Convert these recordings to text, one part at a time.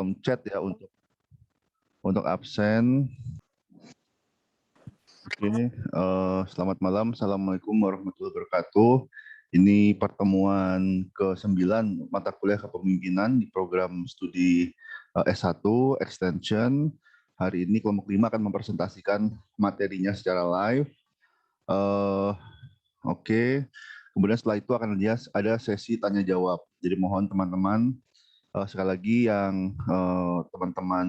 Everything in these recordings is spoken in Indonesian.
kolom chat ya untuk absen. Oke, selamat malam. Assalamualaikum warahmatullahi wabarakatuh. Ini pertemuan ke-9 mata kuliah kepemimpinan di program studi S1 Extension. Hari ini kelompok 5 akan mempresentasikan materinya secara live. Oke. Kemudian setelah itu akan ada sesi tanya jawab. Jadi mohon teman-teman sekali lagi yang teman-teman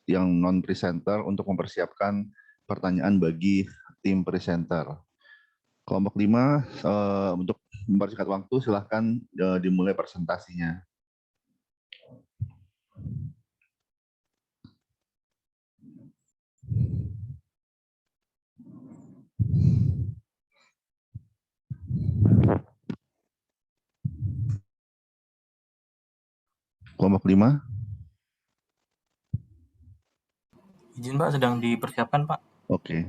yang non presenter untuk mempersiapkan pertanyaan bagi tim presenter. Kelompok 5 untuk mempersingkat waktu silahkan dimulai presentasinya. Kelompok 5. Izin Pak, sedang dipersiapkan Pak. Oke.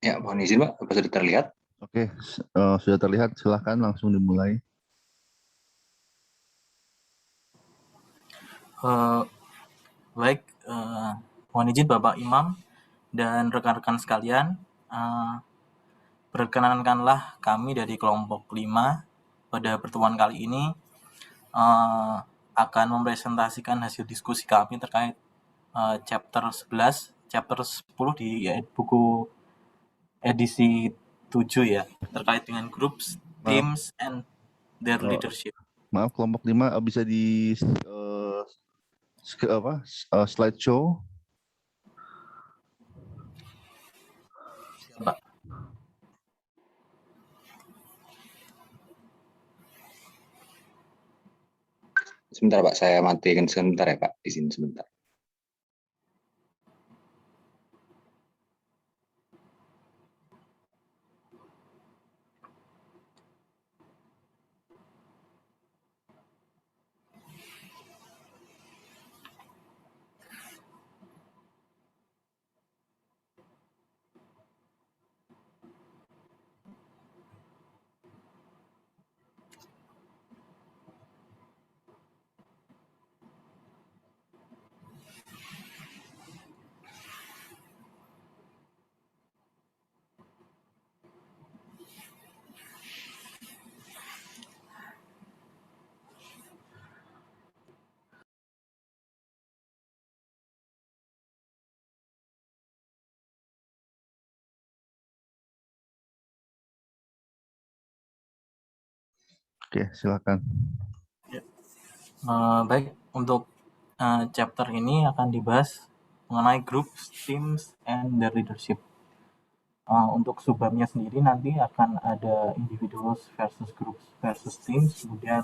Ya, mohon izin Pak, apa sudah terlihat? Oke, sudah terlihat, silahkan langsung dimulai. Baik, mohon izin Bapak Imam dan rekan-rekan sekalian, perkenankanlah kami dari kelompok 5 pada pertemuan kali ini akan mempresentasikan hasil diskusi kami terkait chapter 11, chapter 10 di buku edisi 7 ya, terkait dengan groups, teams, and their leadership. Maaf, kelompok 5 bisa di slideshow. Pak. Sebentar Pak, saya matikan sebentar ya Pak, izin sebentar. Oke, silakan. Baik, untuk chapter ini akan dibahas mengenai groups, teams, and their leadership. Untuk subbabnya sendiri nanti akan ada individuals versus groups versus teams, kemudian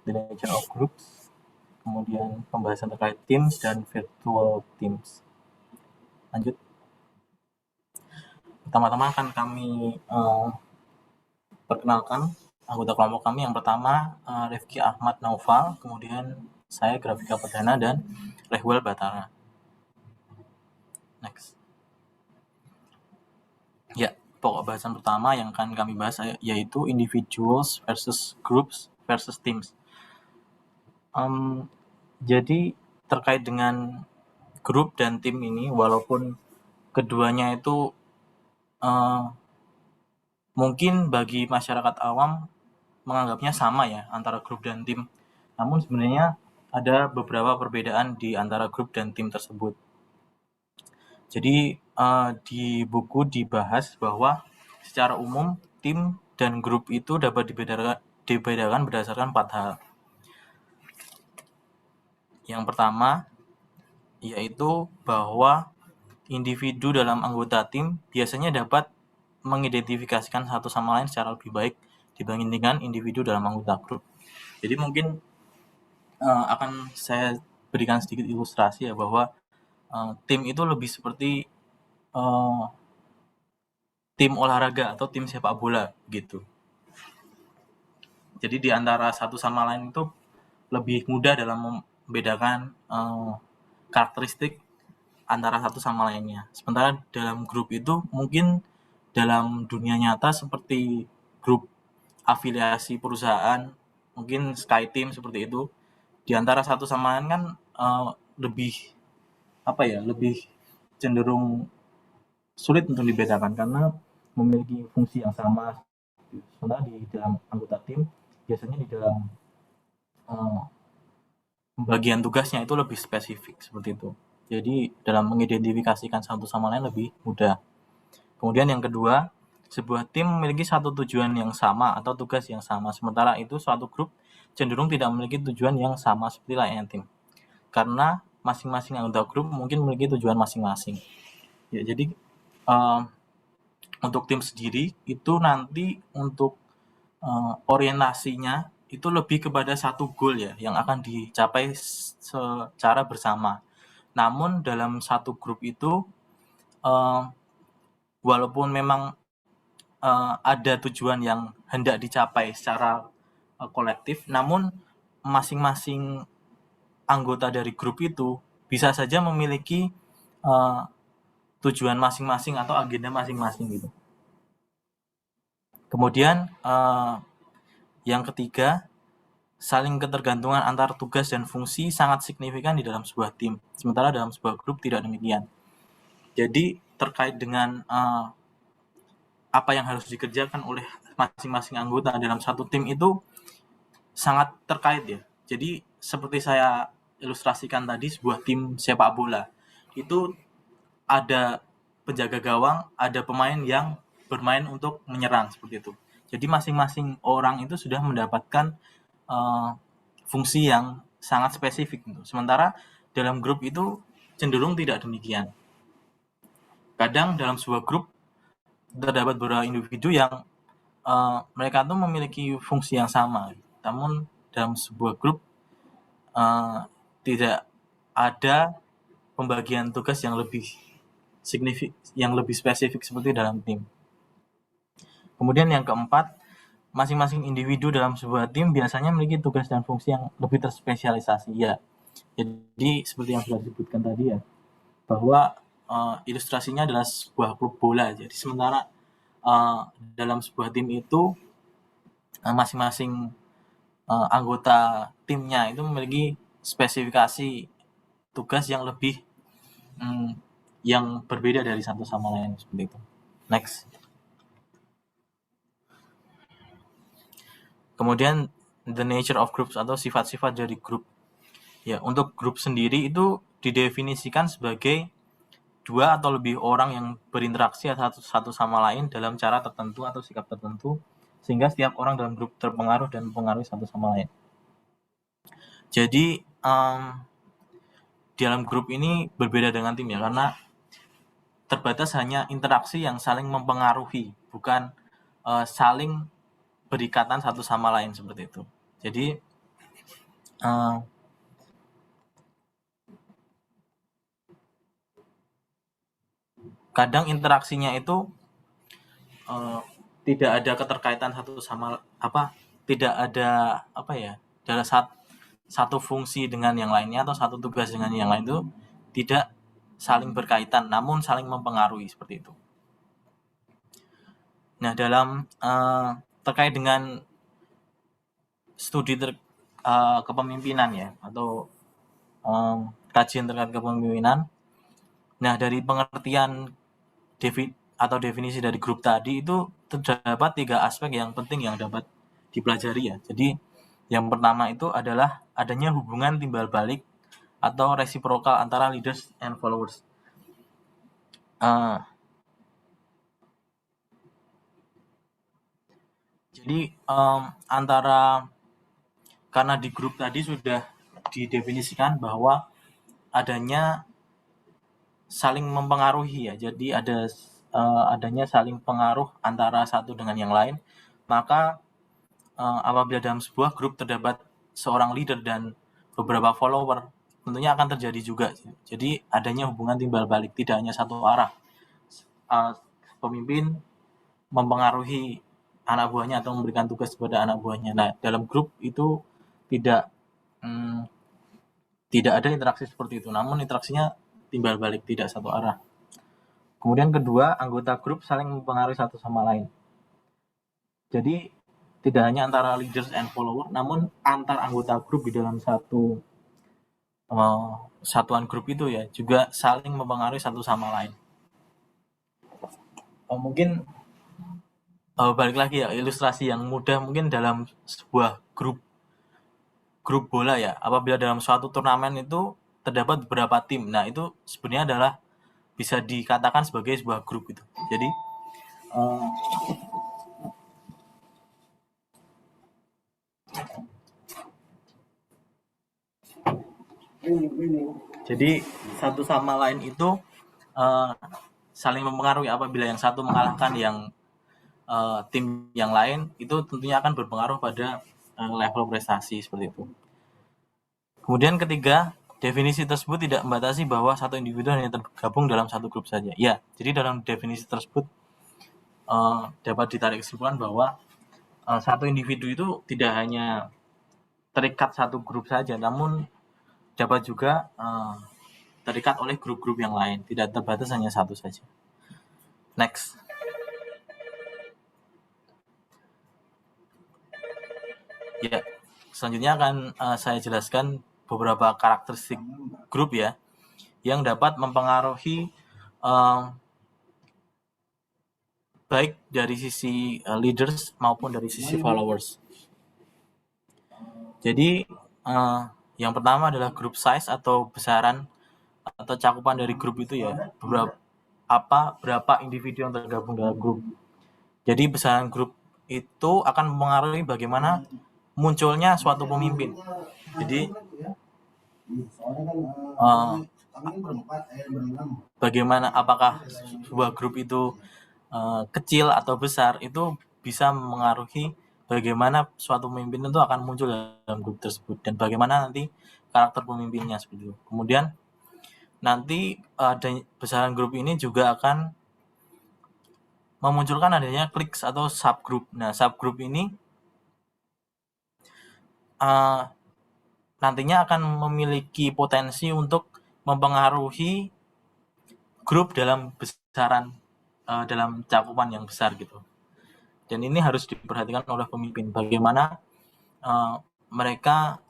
the nature of groups, kemudian pembahasan terkait teams dan virtual teams. Lanjut. Pertama-tama akan kami perkenalkan anggota kelompok kami. Yang pertama Rifki Ahmad Naufal, kemudian saya Grafika Perdana dan Rehwel Batara. Next. Ya, pokok bahasan pertama yang akan kami bahas yaitu individuals versus groups versus teams. Jadi terkait dengan grup dan tim ini, walaupun keduanya itu mungkin bagi masyarakat awam menganggapnya sama ya antara grup dan tim. Namun sebenarnya ada beberapa perbedaan di antara grup dan tim tersebut. Jadi di buku dibahas bahwa secara umum tim dan grup itu dapat dibedakan berdasarkan 4 hal. Yang pertama yaitu bahwa individu dalam anggota tim biasanya dapat mengidentifikasikan satu sama lain secara lebih baik dibandingkan individu dalam anggota grup. Jadi mungkin akan saya berikan sedikit ilustrasi ya, bahwa tim itu lebih seperti tim olahraga atau tim sepak bola gitu. Jadi di antara satu sama lain itu lebih mudah dalam membedakan karakteristik antara satu sama lainnya. Sementara dalam grup itu mungkin dalam dunia nyata seperti grup afiliasi perusahaan, mungkin SkyTeam seperti itu, di antara satu sama lain kan lebih lebih cenderung sulit untuk dibedakan karena memiliki fungsi yang sama. Sementara di dalam anggota tim biasanya di dalam bagian tugasnya itu lebih spesifik seperti itu. Jadi dalam mengidentifikasikan satu sama lain lebih mudah. Kemudian yang kedua, sebuah tim memiliki satu tujuan yang sama atau tugas yang sama. Sementara itu suatu grup cenderung tidak memiliki tujuan yang sama seperti layaknya tim. Karena masing-masing anggota grup mungkin memiliki tujuan masing-masing. Ya, jadi untuk tim sendiri itu nanti untuk orientasinya itu lebih kepada satu goal ya yang akan dicapai secara bersama. Namun dalam satu grup itu walaupun memang ada tujuan yang hendak dicapai secara kolektif, namun masing-masing anggota dari grup itu bisa saja memiliki tujuan masing-masing atau agenda masing-masing gitu. Kemudian yang ketiga, saling ketergantungan antar tugas dan fungsi sangat signifikan di dalam sebuah tim. Sementara dalam sebuah grup tidak demikian. Jadi terkait dengan apa yang harus dikerjakan oleh masing-masing anggota dalam satu tim itu sangat terkait ya. Jadi seperti saya ilustrasikan tadi, sebuah tim sepak bola itu ada penjaga gawang, ada pemain yang bermain untuk menyerang seperti itu. Jadi masing-masing orang itu sudah mendapatkan fungsi yang sangat spesifik. Sementara dalam grup itu cenderung tidak demikian. Kadang dalam sebuah grup terdapat beberapa individu yang mereka tuh memiliki fungsi yang sama. Namun dalam sebuah grup tidak ada pembagian tugas yang lebih spesifik seperti dalam tim. Kemudian yang keempat, masing-masing individu dalam sebuah tim biasanya memiliki tugas dan fungsi yang lebih terspesialisasi ya. Jadi seperti yang sudah disebutkan tadi ya, bahwa ilustrasinya adalah sebuah klub bola. Jadi sementara dalam sebuah tim itu masing-masing anggota timnya itu memiliki spesifikasi tugas yang lebih yang berbeda dari satu sama lain seperti itu. Next. Kemudian the nature of groups atau sifat-sifat dari grup. Ya, untuk grup sendiri itu didefinisikan sebagai dua atau lebih orang yang berinteraksi satu sama lain dalam cara tertentu atau sikap tertentu, sehingga setiap orang dalam grup terpengaruh dan mempengaruhi satu sama lain. Jadi dalam grup ini berbeda dengan tim ya, karena terbatas hanya interaksi yang saling mempengaruhi, bukan saling berikatan satu sama lain seperti itu. Jadi kadang interaksinya itu tidak ada keterkaitan satu sama tidak ada dalam satu fungsi dengan yang lainnya atau satu tugas dengan yang lain itu tidak saling berkaitan, namun saling mempengaruhi seperti itu. Nah, dalam terkait dengan studi kepemimpinan ya, atau kajian terkait kepemimpinan. Nah, dari pengertian definisi dari grup tadi itu terdapat 3 aspek yang penting yang dapat dipelajari ya. Jadi yang pertama itu adalah adanya hubungan timbal balik atau reciprocal antara leaders and followers. Jadi karena di grup tadi sudah didefinisikan bahwa adanya saling mempengaruhi ya. Jadi adanya saling pengaruh antara satu dengan yang lain, maka apabila dalam sebuah grup terdapat seorang leader dan beberapa follower, tentunya akan terjadi juga. Jadi adanya hubungan timbal balik, tidak hanya satu arah. Pemimpin mempengaruhi anak buahnya atau memberikan tugas kepada anak buahnya. Nah, dalam grup itu tidak ada interaksi seperti itu, namun interaksinya timbal balik, tidak satu arah. Kemudian kedua, anggota grup saling mempengaruhi satu sama lain. Jadi tidak hanya antara leaders and follower, namun antar anggota grup di dalam satu satuan grup itu ya juga saling mempengaruhi satu sama lain. Mungkin balik lagi ya, ilustrasi yang mudah mungkin dalam sebuah grup bola ya, apabila dalam suatu turnamen itu terdapat beberapa tim, nah itu sebenarnya adalah bisa dikatakan sebagai sebuah grup gitu. Jadi satu sama lain itu saling mempengaruhi. Apabila yang satu mengalahkan yang tim yang lain, itu tentunya akan berpengaruh pada level prestasi seperti itu. Kemudian ketiga, definisi tersebut tidak membatasi bahwa satu individu hanya tergabung dalam satu grup saja. Ya, jadi dalam definisi tersebut dapat ditarik kesimpulan bahwa satu individu itu tidak hanya terikat satu grup saja, namun dapat juga terikat oleh grup-grup yang lain, tidak terbatas hanya satu saja. Next. Ya, selanjutnya akan saya jelaskan beberapa karakteristik grup ya, yang dapat mempengaruhi baik dari sisi leaders maupun dari sisi followers. Jadi yang pertama adalah group size atau besaran atau cakupan dari grup itu ya, berapa individu yang tergabung dalam grup. Jadi besaran grup itu akan mempengaruhi bagaimana munculnya suatu pemimpin. Jadi bagaimana, apakah sebuah grup itu kecil atau besar, itu bisa mengaruhi bagaimana suatu pemimpin itu akan muncul dalam grup tersebut dan bagaimana nanti karakter pemimpinnya seperti itu. Kemudian nanti besaran grup ini juga akan memunculkan adanya cliques atau subgroup. Nah, subgroup ini nantinya akan memiliki potensi untuk mempengaruhi grup dalam besaran, dalam cakupan yang besar gitu. Dan ini harus diperhatikan oleh pemimpin, bagaimana mereka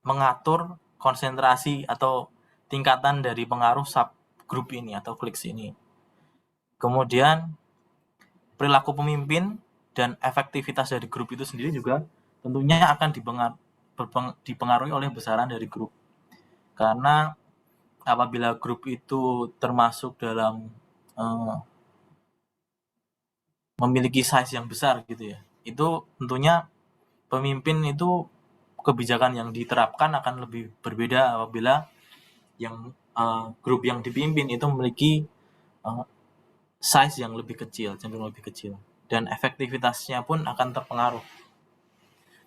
mengatur konsentrasi atau tingkatan dari pengaruh subgroup ini atau cliques ini. Kemudian perilaku pemimpin dan efektivitas dari grup itu sendiri juga tentunya akan dipengaruhi oleh besaran dari grup. Karena apabila grup itu termasuk dalam memiliki size yang besar gitu ya, itu tentunya pemimpin itu kebijakan yang diterapkan akan lebih berbeda apabila yang grup yang dipimpin itu memiliki size yang lebih kecil, cenderung lebih kecil, dan efektivitasnya pun akan terpengaruh.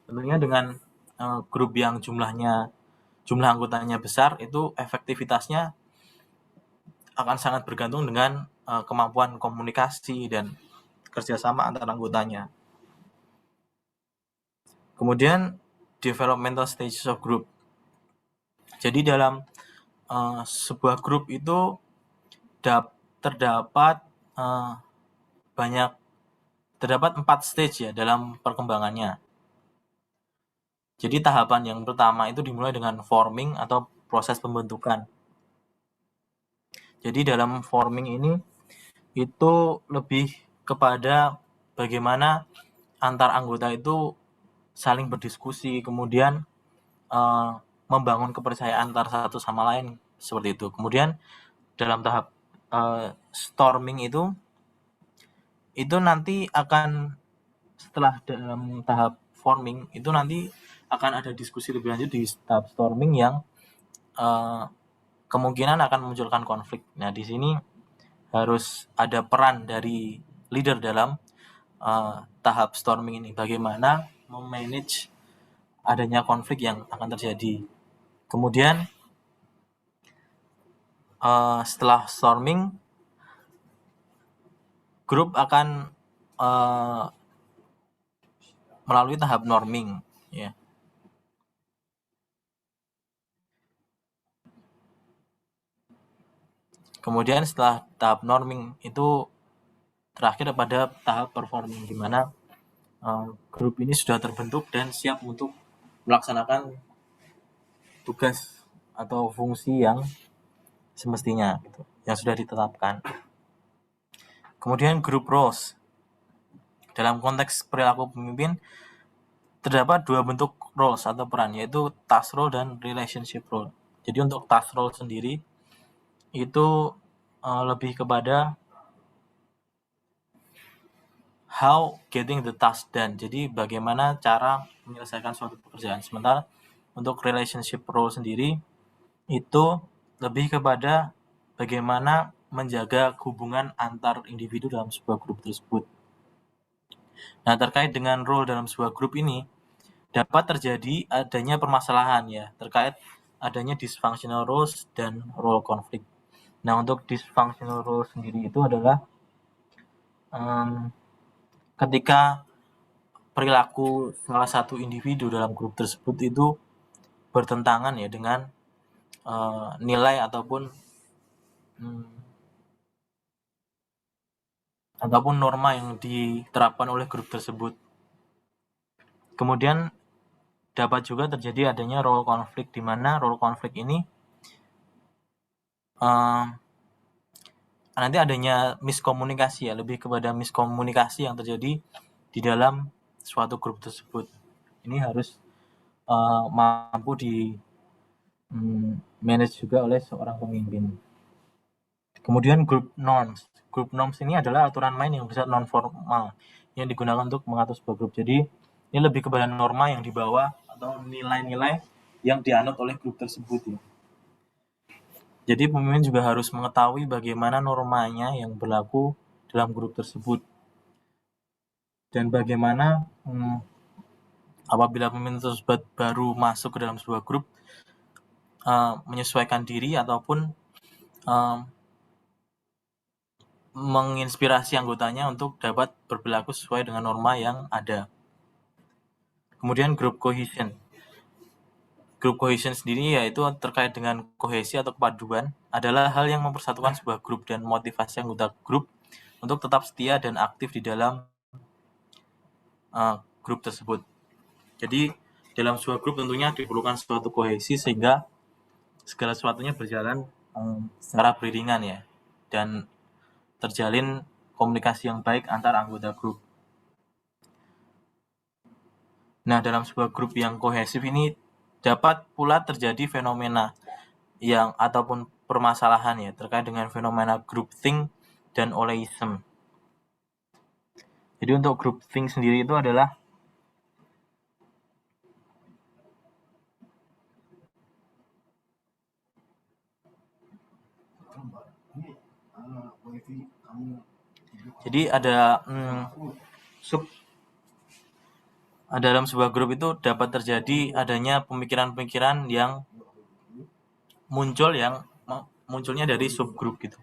Tentunya dengan grup yang jumlah anggotanya besar, itu efektivitasnya akan sangat bergantung dengan kemampuan komunikasi dan kerjasama antar anggotanya. Kemudian developmental stages of group. Jadi dalam sebuah grup itu terdapat 4 stage ya dalam perkembangannya. Jadi tahapan yang pertama itu dimulai dengan forming atau proses pembentukan. Jadi dalam forming ini itu lebih kepada bagaimana antar anggota itu saling berdiskusi, kemudian membangun kepercayaan antara satu sama lain seperti itu. Kemudian dalam tahap storming itu nanti akan, setelah dalam tahap forming itu nanti akan ada diskusi lebih lanjut di tahap storming yang kemungkinan akan memunculkan konflik. Nah, di sini harus ada peran dari leader dalam tahap storming ini. Bagaimana memanage adanya konflik yang akan terjadi. Kemudian setelah storming, grup akan melalui tahap norming, ya. Kemudian setelah tahap norming itu terakhir pada tahap performing, di mana grup ini sudah terbentuk dan siap untuk melaksanakan tugas atau fungsi yang semestinya, gitu, yang sudah ditetapkan. Kemudian grup roles. Dalam konteks perilaku pemimpin, terdapat dua bentuk roles atau peran, yaitu task role dan relationship role. Jadi untuk task role sendiri itu lebih kepada how getting the task done. Jadi bagaimana cara menyelesaikan suatu pekerjaan. Sementara untuk relationship role sendiri itu lebih kepada bagaimana menjaga hubungan antar individu dalam sebuah grup tersebut. Nah, terkait dengan role dalam sebuah grup ini dapat terjadi adanya permasalahan, ya, terkait adanya dysfunctional roles dan role conflict. Nah, untuk dysfunctional role sendiri itu adalah ketika perilaku salah satu individu dalam grup tersebut itu bertentangan, ya, dengan nilai ataupun norma yang diterapkan oleh grup tersebut. Kemudian dapat juga terjadi adanya role conflict, di mana role conflict ini nanti adanya miskomunikasi, ya, lebih kepada miskomunikasi yang terjadi di dalam suatu grup tersebut. Ini harus mampu di manage juga oleh seorang pemimpin. Kemudian group norms. Group norms ini adalah aturan main yang bersifat non formal yang digunakan untuk mengatur sebuah grup. Jadi ini lebih kepada norma yang dibawa atau nilai-nilai yang dianut oleh grup tersebut, ya. Jadi pemimpin juga harus mengetahui bagaimana normanya yang berlaku dalam grup tersebut. Dan bagaimana apabila pemimpin tersebut baru masuk ke dalam sebuah grup, menyesuaikan diri ataupun menginspirasi anggotanya untuk dapat berperilaku sesuai dengan norma yang ada. Kemudian group cohesion. Group cohesion sendiri yaitu terkait dengan kohesi atau kepaduan, adalah hal yang mempersatukan sebuah grup dan motivasi anggota grup untuk tetap setia dan aktif di dalam grup tersebut. Jadi dalam sebuah grup tentunya diperlukan suatu kohesi sehingga segala sesuatunya berjalan secara beriringan, ya, dan terjalin komunikasi yang baik antar anggota grup. Nah, dalam sebuah grup yang kohesif ini dapat pula terjadi fenomena yang ataupun permasalahan, ya, terkait dengan fenomena groupthink dan oleism. Jadi untuk groupthink sendiri itu adalah ada dalam sebuah grup itu dapat terjadi adanya pemikiran-pemikiran yang munculnya dari subgrup, gitu.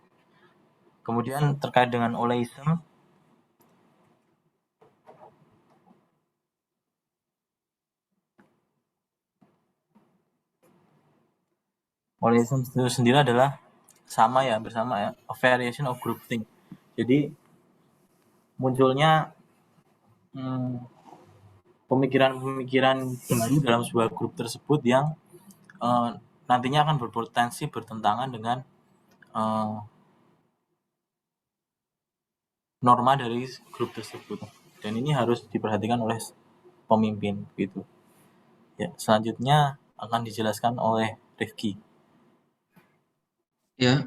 Kemudian terkait dengan oleism, itu sendiri adalah bersama a variation of groupthink. Jadi munculnya pemikiran-pemikiran baru dalam sebuah grup tersebut yang nantinya akan berpotensi bertentangan dengan norma dari grup tersebut, dan ini harus diperhatikan oleh pemimpin, gitu. Ya, selanjutnya akan dijelaskan oleh Rifki. Ya,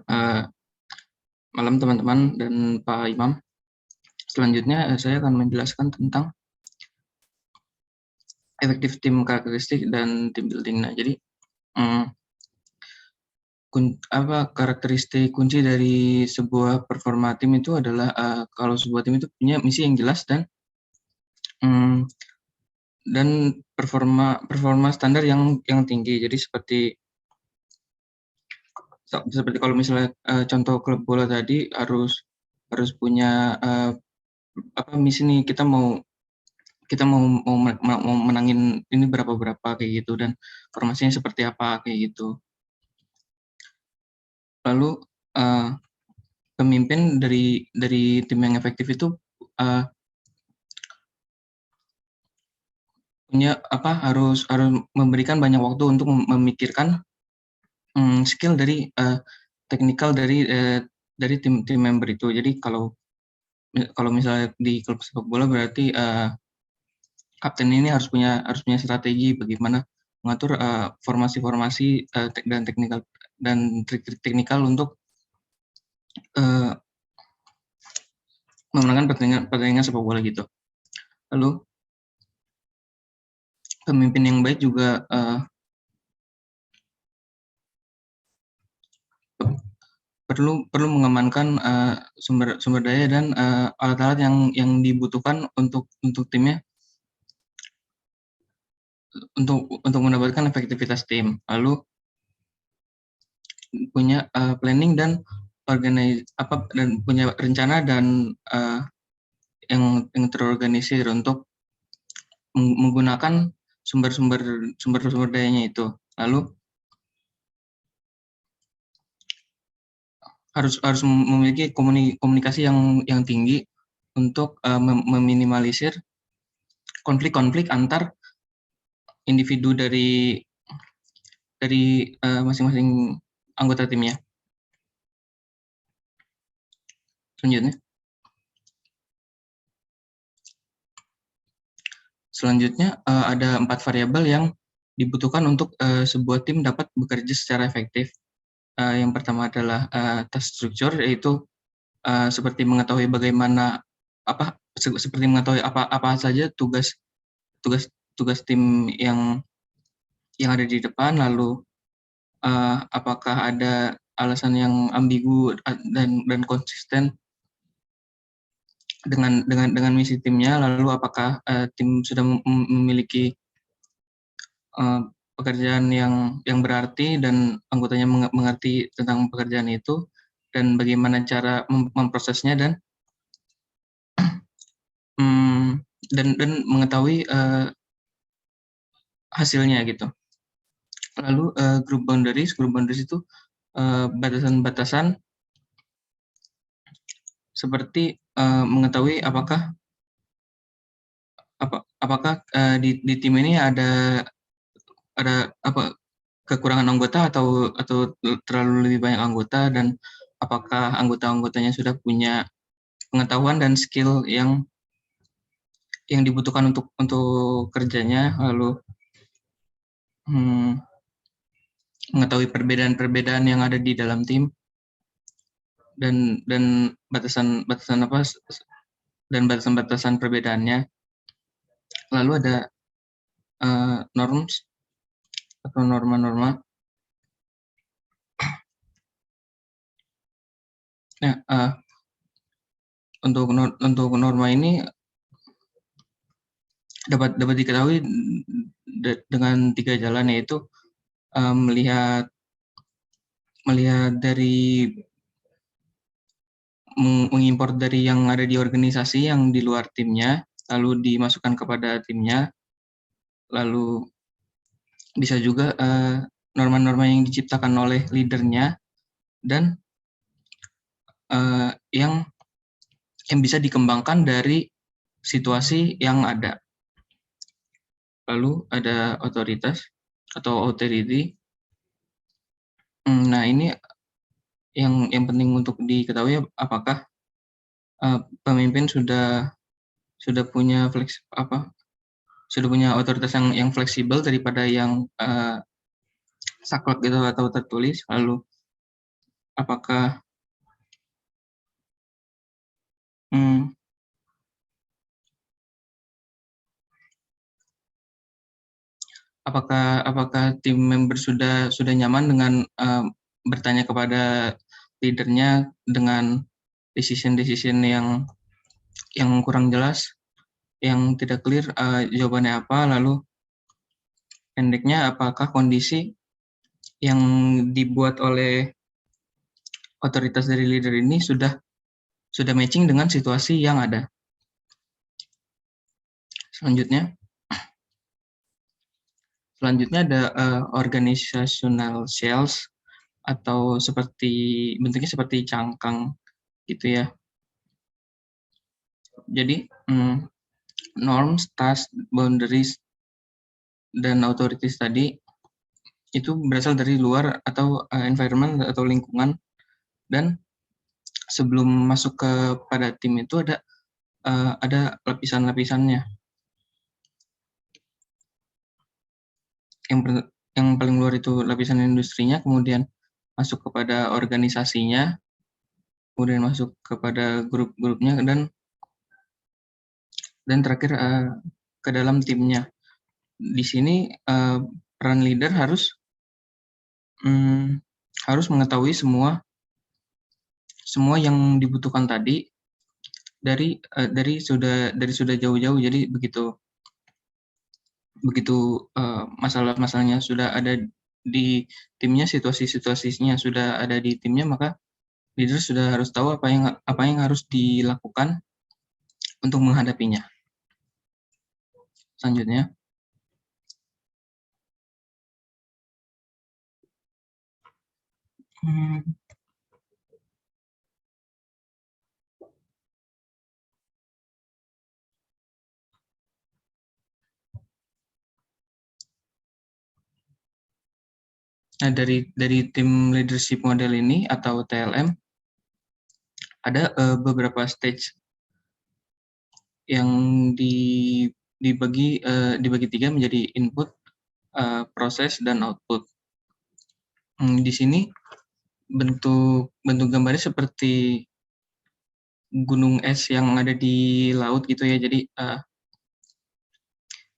malam teman-teman dan Pak Imam. Selanjutnya saya akan menjelaskan tentang efektif tim karakteristik dan tim building. Nah, jadi karakteristik kunci dari sebuah performa tim itu adalah kalau sebuah tim itu punya misi yang jelas dan dan performa standar yang tinggi. Jadi seperti kalau misalnya contoh klub bola tadi harus punya misi nih, kita mau menangin ini berapa kayak gitu, dan formasinya seperti apa kayak gitu. Lalu pemimpin dari tim yang efektif itu punya harus memberikan banyak waktu untuk memikirkan skill dari teknikal dari tim member itu. Jadi kalau misalnya di klub sepak bola berarti kapten ini harus punya strategi bagaimana mengatur formasi-formasi dan trik-trik teknikal untuk memenangkan pertandingan sepak bola gitu. Lalu pemimpin yang baik juga perlu mengamankan sumber daya dan alat-alat yang dibutuhkan untuk timnya untuk mendapatkan efektivitas tim. Lalu punya planning dan dan punya rencana dan yang terorganisir untuk menggunakan sumber dayanya itu. Lalu harus memiliki komunikasi yang tinggi untuk meminimalisir konflik antar individu dari masing-masing anggota timnya. Selanjutnya ada 4 variabel yang dibutuhkan untuk sebuah tim dapat bekerja secara efektif. Yang pertama adalah task structure, yaitu seperti mengetahui bagaimana seperti mengetahui apa saja tugas tim yang ada di depan, lalu apakah ada alasan yang ambigu dan konsisten dengan misi timnya, lalu apakah tim sudah memiliki pekerjaan yang berarti dan anggotanya mengerti tentang pekerjaan itu, dan bagaimana cara memprosesnya dan mengetahui hasilnya gitu. Lalu group boundaries itu batasan-batasan seperti mengetahui apakah di tim ini ada kekurangan anggota atau terlalu lebih banyak anggota, dan apakah anggotanya sudah punya pengetahuan dan skill yang dibutuhkan untuk kerjanya. Lalu mengetahui perbedaan yang ada di dalam tim dan batasan perbedaannya. Lalu ada norms atau norma-norma. Nah, untuk norma ini dapat diketahui dengan 3 jalan, yaitu melihat dari mengimpor dari yang ada di organisasi yang di luar timnya, lalu dimasukkan kepada timnya. Lalu bisa juga norma-norma yang diciptakan oleh leadernya dan yang bisa dikembangkan dari situasi yang ada. Lalu ada otoritas atau authority. Nah, ini yang penting untuk diketahui, apakah pemimpin sudah punya sudah punya otoritas yang fleksibel daripada yang saklek gitu atau tertulis. Lalu apakah tim member sudah nyaman dengan bertanya kepada leadernya dengan decision yang kurang jelas. yang tidak clear jawabannya apa, lalu pendeknya apakah kondisi yang dibuat oleh otoritas dari leader ini sudah matching dengan situasi yang ada. Selanjutnya ada organizational shells atau bentuknya seperti cangkang gitu ya. Jadi norms, task, boundaries, dan authorities tadi itu berasal dari luar atau environment atau lingkungan, dan sebelum masuk kepada tim itu ada lapisan-lapisannya. Yang paling luar itu lapisan industrinya, kemudian masuk kepada organisasinya, kemudian masuk kepada grup-grupnya, dan terakhir ke dalam timnya. Di sini peran leader harus mengetahui semua yang dibutuhkan tadi dari sudah jauh-jauh. Jadi begitu masalah-masalahnya sudah ada di timnya, situasi-situasinya sudah ada di timnya, maka leader sudah harus tahu apa yang harus dilakukan untuk menghadapinya. Selanjutnya, nah, dari tim leadership model ini atau TLM ada beberapa stage yang dibagi 3 menjadi input, proses, dan output. Di sini bentuk gambarnya seperti gunung es yang ada di laut gitu ya. Jadi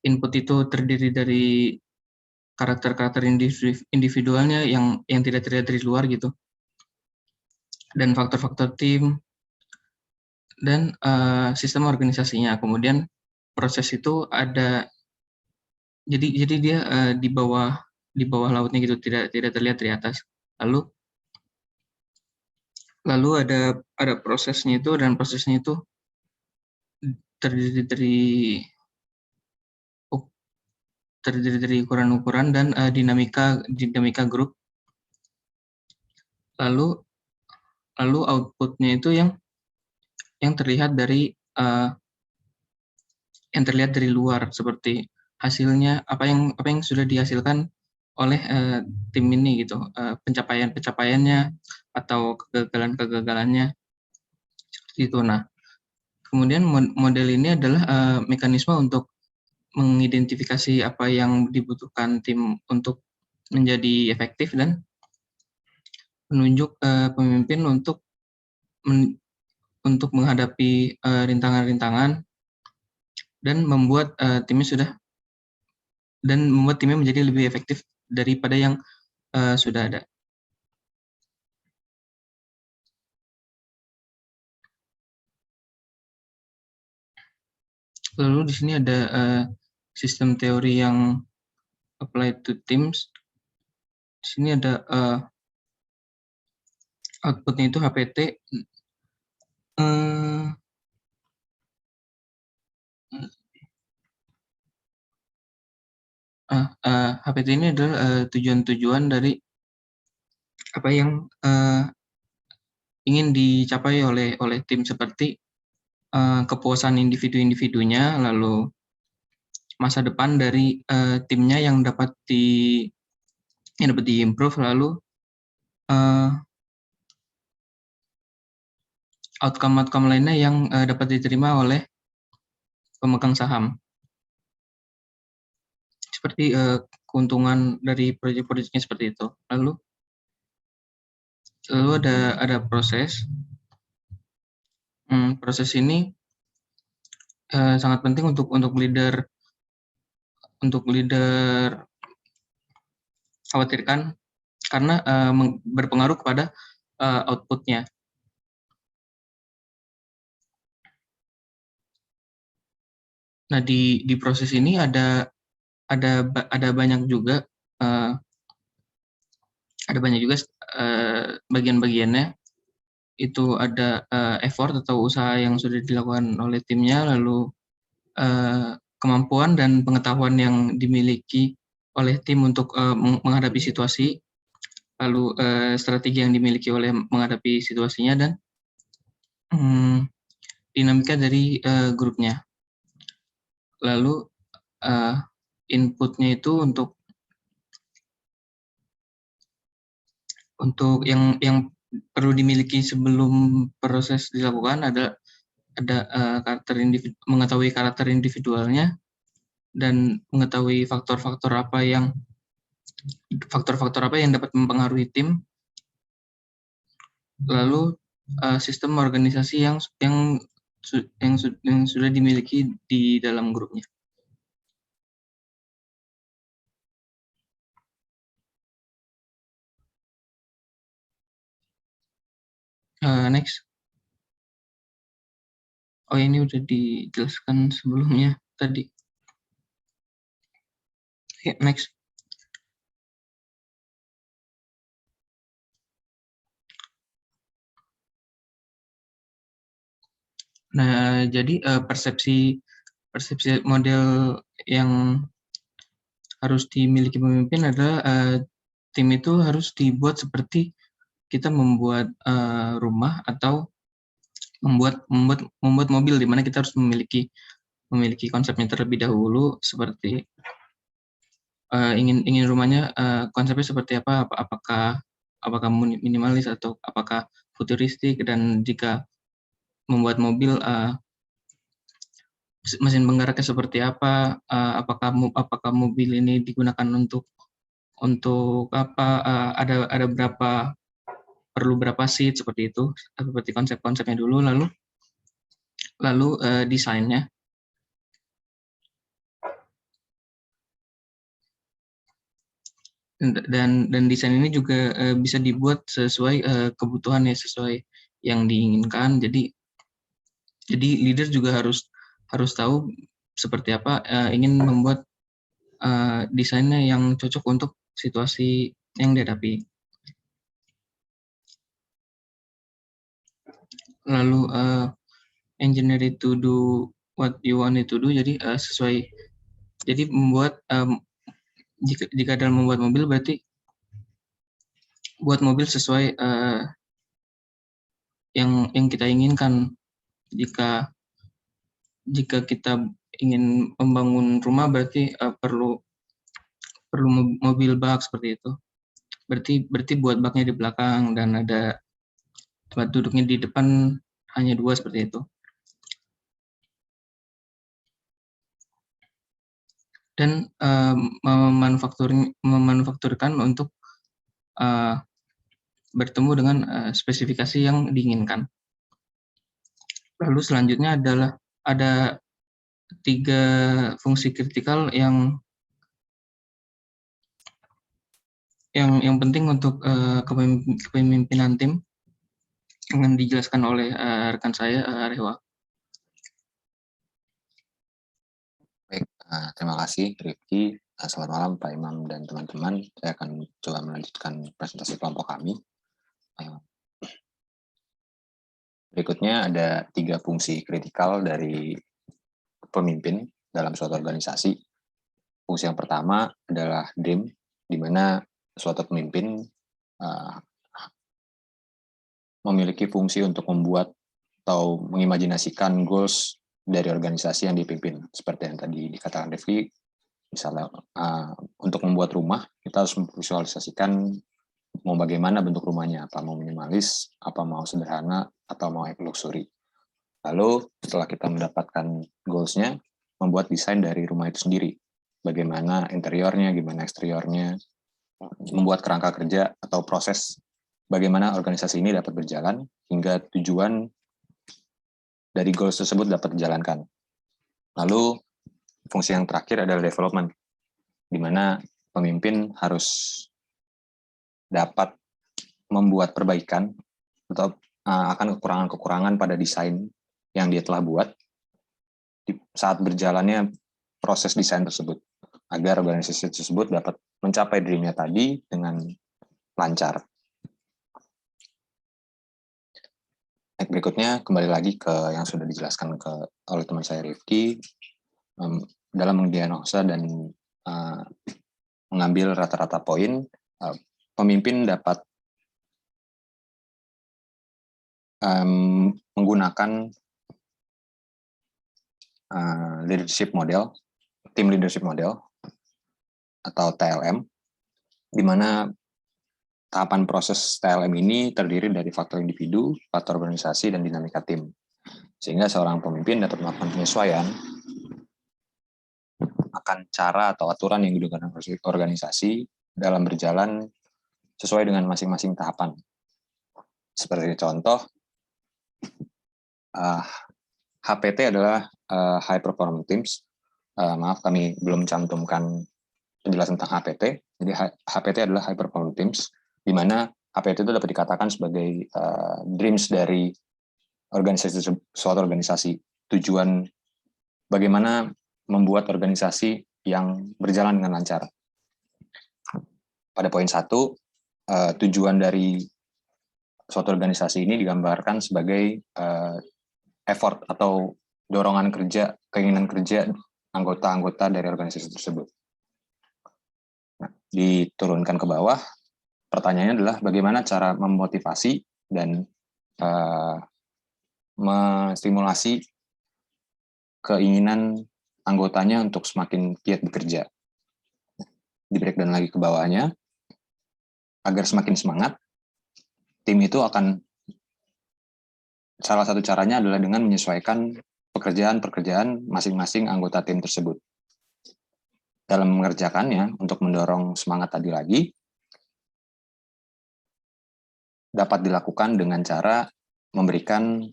input itu terdiri dari karakter-karakter individualnya yang tidak terlihat dari luar gitu, dan faktor-faktor tim, dan sistem organisasinya. Kemudian proses itu ada, jadi dia di bawah lautnya gitu, tidak terlihat dari atas. Lalu ada prosesnya itu, dan prosesnya itu terdiri dari ukuran-ukuran dan dinamika grup. Lalu outputnya itu yang terlihat dari luar, seperti hasilnya apa yang sudah dihasilkan oleh tim ini gitu, pencapaiannya atau kegagalannya seperti itu. Nah, kemudian model ini adalah mekanisme untuk mengidentifikasi apa yang dibutuhkan tim untuk menjadi efektif, dan menunjuk pemimpin untuk menghadapi rintangan-rintangan, dan membuat timnya menjadi lebih efektif daripada yang sudah ada. Lalu di sini ada sistem teori yang applied to teams. Di sini ada outputnya itu HPT. HPT ini adalah tujuan-tujuan dari apa yang ingin dicapai oleh tim, seperti kepuasan individu-individunya, lalu masa depan dari timnya yang dapat di-improve, lalu outcome lainnya yang dapat diterima oleh pemegang saham, seperti keuntungan dari proyek-proyeknya seperti itu. Lalu ada proses. Proses ini sangat penting untuk leader khawatirkan, karena berpengaruh kepada outputnya. Nah, di proses ini ada banyak juga eh, bagian-bagiannya. Itu ada effort atau usaha yang sudah dilakukan oleh timnya, lalu kemampuan dan pengetahuan yang dimiliki oleh tim untuk menghadapi situasi, lalu strategi yang dimiliki oleh menghadapi situasinya, dan dinamika dari grupnya. Lalu inputnya itu untuk yang perlu dimiliki sebelum proses dilakukan ada mengetahui karakter individualnya dan mengetahui faktor-faktor apa yang dapat mempengaruhi tim, lalu sistem organisasi yang sudah dimiliki di dalam grupnya. Next. Oh, ini udah dijelaskan sebelumnya tadi. Oke, next. Nah, jadi persepsi model yang harus dimiliki pemimpin adalah tim itu harus dibuat seperti kita membuat rumah atau membuat mobil, di mana kita harus memiliki konsepnya terlebih dahulu, seperti ingin rumahnya konsepnya seperti apa, apakah minimalis atau apakah futuristik, dan jika membuat mobil mesin penggeraknya seperti apa, apakah mobil ini digunakan untuk apa, ada perlu berapa seat, seperti itu, seperti konsepnya dulu, lalu desainnya. Dan desain ini juga bisa dibuat sesuai kebutuhan, ya, sesuai yang diinginkan. Jadi leader juga harus tahu seperti apa ingin membuat desainnya yang cocok untuk situasi yang dihadapi. Lalu engineer to do what you want it to do. Jadi membuat jika dalam membuat mobil, berarti buat mobil sesuai yang kita inginkan. Jika kita ingin membangun rumah, berarti perlu mobil bak, seperti itu. Berarti buat baknya di belakang dan ada tempat duduknya di depan hanya 2, seperti itu. Dan memanufakturkan untuk bertemu dengan spesifikasi yang diinginkan. Lalu selanjutnya adalah ada 3 fungsi kritikal yang penting untuk kepemimpinan tim, yang dijelaskan oleh rekan saya, Rewa. Baik, terima kasih Rifki. Selamat malam Pak Imam dan teman-teman. Saya akan coba melanjutkan presentasi kelompok kami. Berikutnya ada 3 fungsi kritikal dari pemimpin dalam suatu organisasi. Fungsi yang pertama adalah dream, di mana suatu pemimpin memiliki fungsi untuk membuat atau mengimajinasikan goals dari organisasi yang dipimpin. Seperti yang tadi dikatakan Rifki, misalnya untuk membuat rumah, kita harus memvisualisasikan mau bagaimana bentuk rumahnya, apa mau minimalis, apa mau sederhana, atau mau luxury. Lalu setelah kita mendapatkan goals-nya, membuat desain dari rumah itu sendiri. Bagaimana interiornya, gimana eksteriornya, membuat kerangka kerja atau proses bagaimana organisasi ini dapat berjalan hingga tujuan dari goals tersebut dapat dijalankan. Lalu fungsi yang terakhir adalah development, di mana pemimpin harus dapat membuat perbaikan atau akan kekurangan-kekurangan pada desain yang dia telah buat, saat berjalannya proses desain tersebut, agar organisasi tersebut dapat mencapai dream-nya tadi dengan lancar. Berikutnya kembali lagi ke yang sudah dijelaskan oleh teman saya Rifki, dalam mendiagnosa dan mengambil rata-rata poin, pemimpin dapat menggunakan leadership model, team leadership model atau TLM, di mana tahapan proses TLM ini terdiri dari faktor individu, faktor organisasi, dan dinamika tim. Sehingga seorang pemimpin dapat melakukan penyesuaian akan cara atau aturan yang digunakan organisasi dalam berjalan sesuai dengan masing-masing tahapan. Seperti contoh, HPT adalah High Performance Teams. Maaf, kami belum cantumkan penjelasan tentang HPT. Jadi HPT adalah High Performance Teams, di mana HPT itu dapat dikatakan sebagai dreams dari suatu organisasi. Tujuan bagaimana membuat organisasi yang berjalan dengan lancar. Pada poin 1, tujuan dari suatu organisasi ini digambarkan sebagai effort atau dorongan kerja, keinginan kerja anggota-anggota dari organisasi tersebut. Nah, diturunkan ke bawah, pertanyaannya adalah bagaimana cara memotivasi dan menstimulasi keinginan anggotanya untuk semakin giat bekerja. Di breakdown lagi ke bawahnya, agar semakin semangat, tim itu akan, salah satu caranya adalah dengan menyesuaikan pekerjaan-pekerjaan masing-masing anggota tim tersebut. Dalam mengerjakannya, untuk mendorong semangat tadi lagi, dapat dilakukan dengan cara memberikan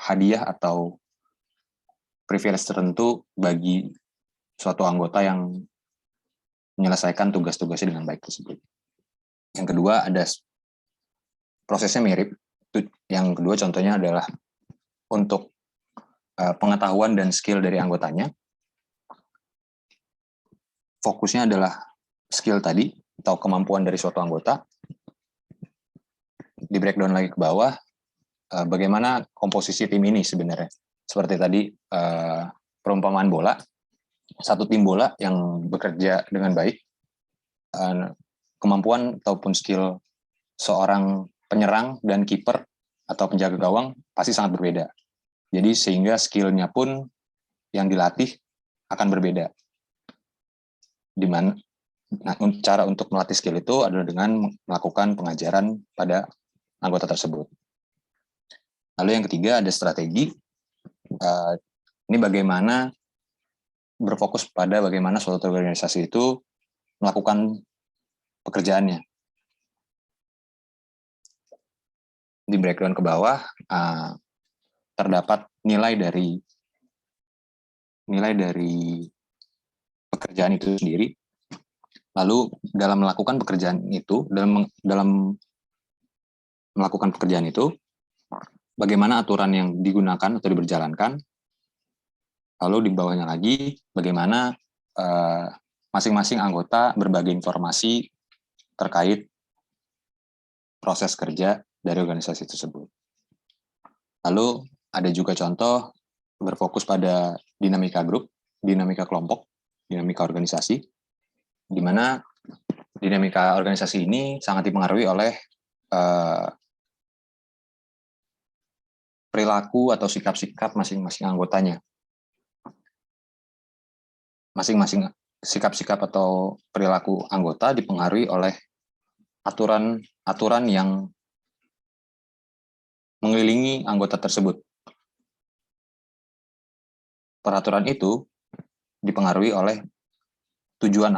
hadiah atau privilege tertentu bagi suatu anggota yang menyelesaikan tugas-tugasnya dengan baik tersebut. Yang kedua, ada prosesnya mirip. Yang kedua contohnya adalah untuk pengetahuan dan skill dari anggotanya. Fokusnya adalah skill tadi, atau kemampuan dari suatu anggota. Di breakdown lagi ke bawah, bagaimana komposisi tim ini sebenarnya. Seperti tadi, perumpamaan bola, satu tim bola yang bekerja dengan baik, kemampuan ataupun skill seorang penyerang dan kiper atau penjaga gawang pasti sangat berbeda. Jadi sehingga skill-nya pun yang dilatih akan berbeda. Cara untuk melatih skill itu adalah dengan melakukan pengajaran pada anggota tersebut. Lalu yang ketiga ada strategi. Ini bagaimana berfokus pada bagaimana suatu organisasi itu melakukan pekerjaannya. Di breakdown ke bawah terdapat nilai dari pekerjaan itu sendiri. Lalu dalam melakukan pekerjaan itu, dalam melakukan pekerjaan itu, bagaimana aturan yang digunakan atau diberjalankan. Lalu di bawahnya lagi, bagaimana masing-masing anggota berbagi informasi terkait proses kerja dari organisasi tersebut. Lalu ada juga contoh berfokus pada dinamika grup, dinamika kelompok, dinamika organisasi, di mana dinamika organisasi ini sangat dipengaruhi oleh perilaku atau sikap-sikap masing-masing anggotanya. Masing-masing sikap-sikap atau perilaku anggota dipengaruhi oleh aturan yang mengelilingi anggota tersebut. Peraturan itu dipengaruhi oleh tujuan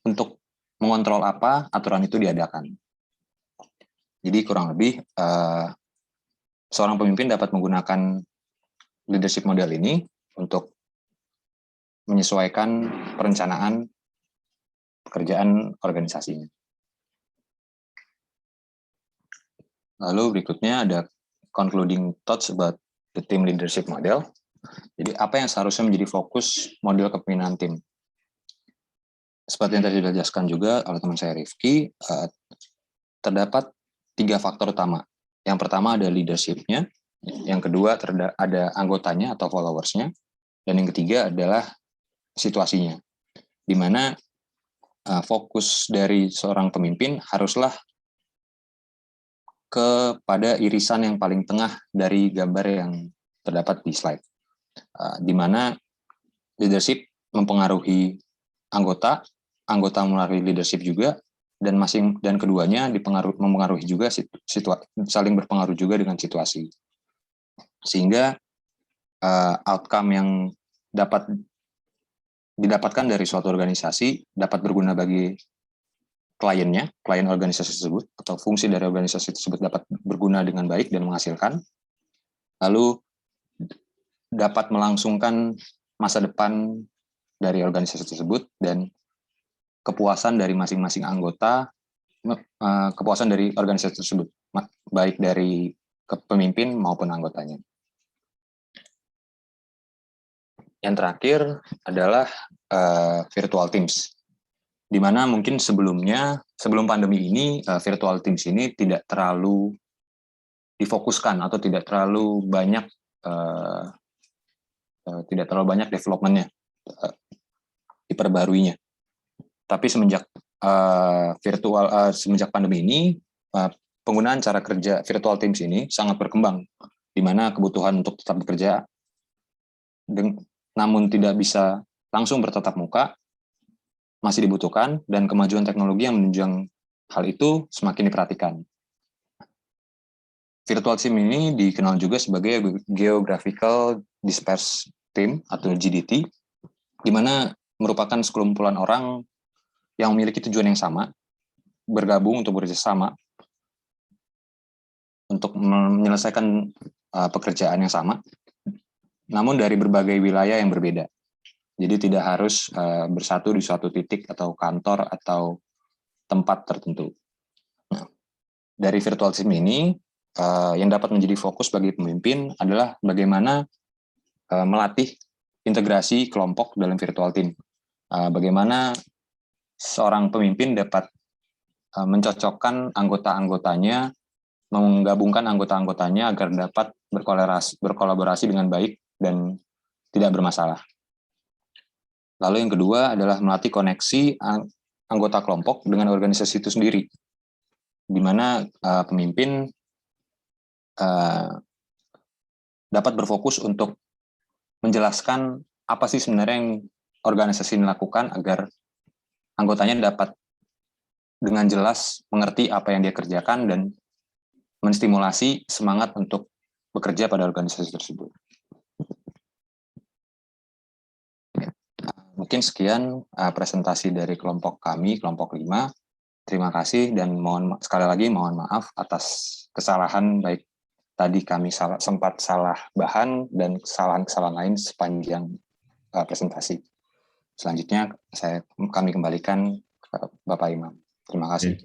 untuk mengontrol apa aturan itu diadakan. Jadi kurang lebih seorang pemimpin dapat menggunakan leadership model ini untuk menyesuaikan perencanaan pekerjaan organisasinya. Lalu berikutnya ada concluding thoughts about the team leadership model. Jadi apa yang seharusnya menjadi fokus model kepemimpinan tim? Seperti yang tadi dijelaskan juga oleh teman saya Rifki, terdapat 3 faktor utama. Yang pertama ada leadership-nya, yang kedua ada anggotanya atau followers-nya, dan yang ketiga adalah situasinya, di mana fokus dari seorang pemimpin haruslah kepada irisan yang paling tengah dari gambar yang terdapat di slide, di mana leadership mempengaruhi anggota melalui leadership juga, dan keduanya mempengaruhi juga saling berpengaruh juga dengan situasi, sehingga outcome yang dapat didapatkan dari suatu organisasi dapat berguna bagi klien organisasi tersebut, atau fungsi dari organisasi tersebut dapat berguna dengan baik dan menghasilkan, lalu dapat melangsungkan masa depan dari organisasi tersebut, dan kepuasan dari masing-masing anggota, kepuasan dari organisasi tersebut, baik dari pemimpin maupun anggotanya. Yang terakhir adalah virtual teams, di mana mungkin sebelum pandemi ini virtual teams ini tidak terlalu difokuskan atau tidak terlalu banyak development-nya, diperbaruinya. Tapi semenjak pandemi ini, penggunaan cara kerja virtual teams ini sangat berkembang, di mana kebutuhan untuk tetap bekerja namun tidak bisa langsung bertatap muka masih dibutuhkan, dan kemajuan teknologi yang menunjang hal itu semakin diperhatikan. Virtual team ini dikenal juga sebagai Geographical Dispersed Team atau GDT, di mana merupakan sekelumpulan orang yang memiliki tujuan yang sama, bergabung untuk bekerjasama untuk menyelesaikan pekerjaan yang sama, namun dari berbagai wilayah yang berbeda. Jadi tidak harus bersatu di suatu titik atau kantor atau tempat tertentu. Nah, dari virtual team ini, yang dapat menjadi fokus bagi pemimpin adalah bagaimana melatih integrasi kelompok dalam virtual team. Bagaimana seorang pemimpin dapat mencocokkan anggota-anggotanya, menggabungkan anggota-anggotanya agar dapat berkolaborasi dengan baik dan tidak bermasalah. Lalu yang kedua adalah melatih koneksi anggota kelompok dengan organisasi itu sendiri, di mana pemimpin dapat berfokus untuk menjelaskan apa sih sebenarnya yang organisasi ini lakukan agar anggotanya dapat dengan jelas mengerti apa yang dia kerjakan dan menstimulasi semangat untuk bekerja pada organisasi tersebut. Mungkin sekian presentasi dari kelompok kami, kelompok 5. Terima kasih, dan sekali lagi mohon maaf atas kesalahan, baik tadi kami sempat salah bahan dan kesalahan-kesalahan lain sepanjang presentasi. Selanjutnya kami kembalikan ke Bapak Imam. Terima kasih.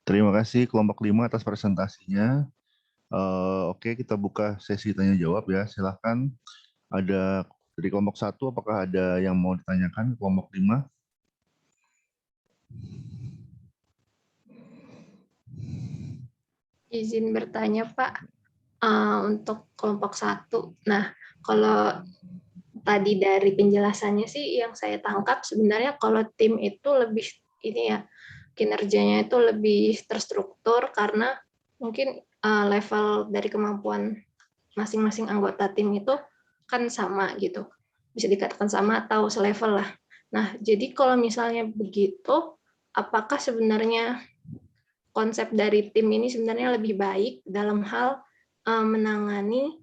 Terima kasih kelompok 5 atas presentasinya. Oke, kita buka sesi tanya jawab ya. Silakan. Ada dari kelompok 1, apakah ada yang mau ditanyakan ke kelompok 5? Izin bertanya, Pak, untuk kelompok 1. Nah, kalau tadi dari penjelasannya sih yang saya tangkap sebenarnya kalau tim itu lebih kinerjanya itu lebih terstruktur karena mungkin level dari kemampuan masing-masing anggota tim itu kan sama gitu, bisa dikatakan sama atau selevel lah. Nah, jadi kalau misalnya begitu, apakah sebenarnya konsep dari tim ini sebenarnya lebih baik dalam hal menangani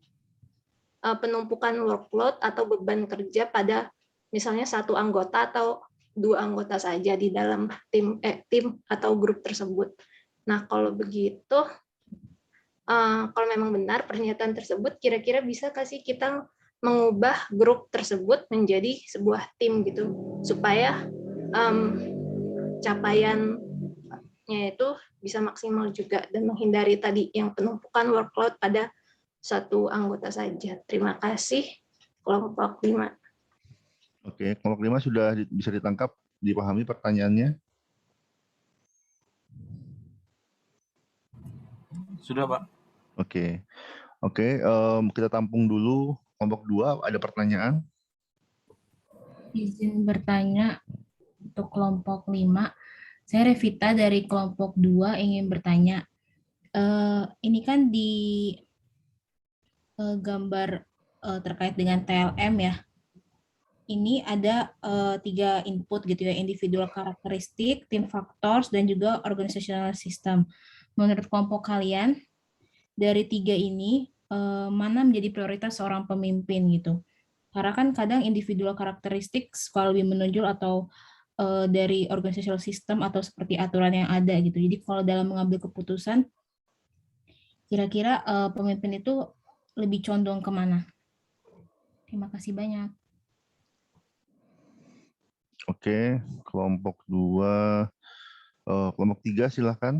penumpukan workload atau beban kerja pada misalnya satu anggota atau 2 anggota saja di dalam tim atau grup tersebut. Nah, kalau begitu, kalau memang benar pernyataan tersebut, kira-kira bisa kasih kita mengubah grup tersebut menjadi sebuah tim gitu, supaya capaiannya itu bisa maksimal juga dan menghindari tadi yang penumpukan workload pada satu anggota saja. Terima kasih kelompok 5. Oke, kelompok 5 sudah bisa ditangkap, dipahami pertanyaannya? Sudah, Pak. Oke. Kita tampung dulu. Kelompok 2 ada pertanyaan? Izin bertanya untuk kelompok 5. Saya Revita dari kelompok 2 ingin bertanya. Ini kan di gambar terkait dengan TLM ya. Ini ada 3 input gitu ya, individual karakteristik, team factors, dan juga organizational system. Menurut kelompok kalian, dari 3 ini, mana menjadi prioritas seorang pemimpin gitu? Karena kan kadang individual karakteristik suka lebih menonjol atau dari organizational system atau seperti aturan yang ada gitu. Jadi kalau dalam mengambil keputusan, kira-kira pemimpin itu lebih condong kemana? Terima kasih banyak. Oke, kelompok 2. Kelompok 3 silahkan.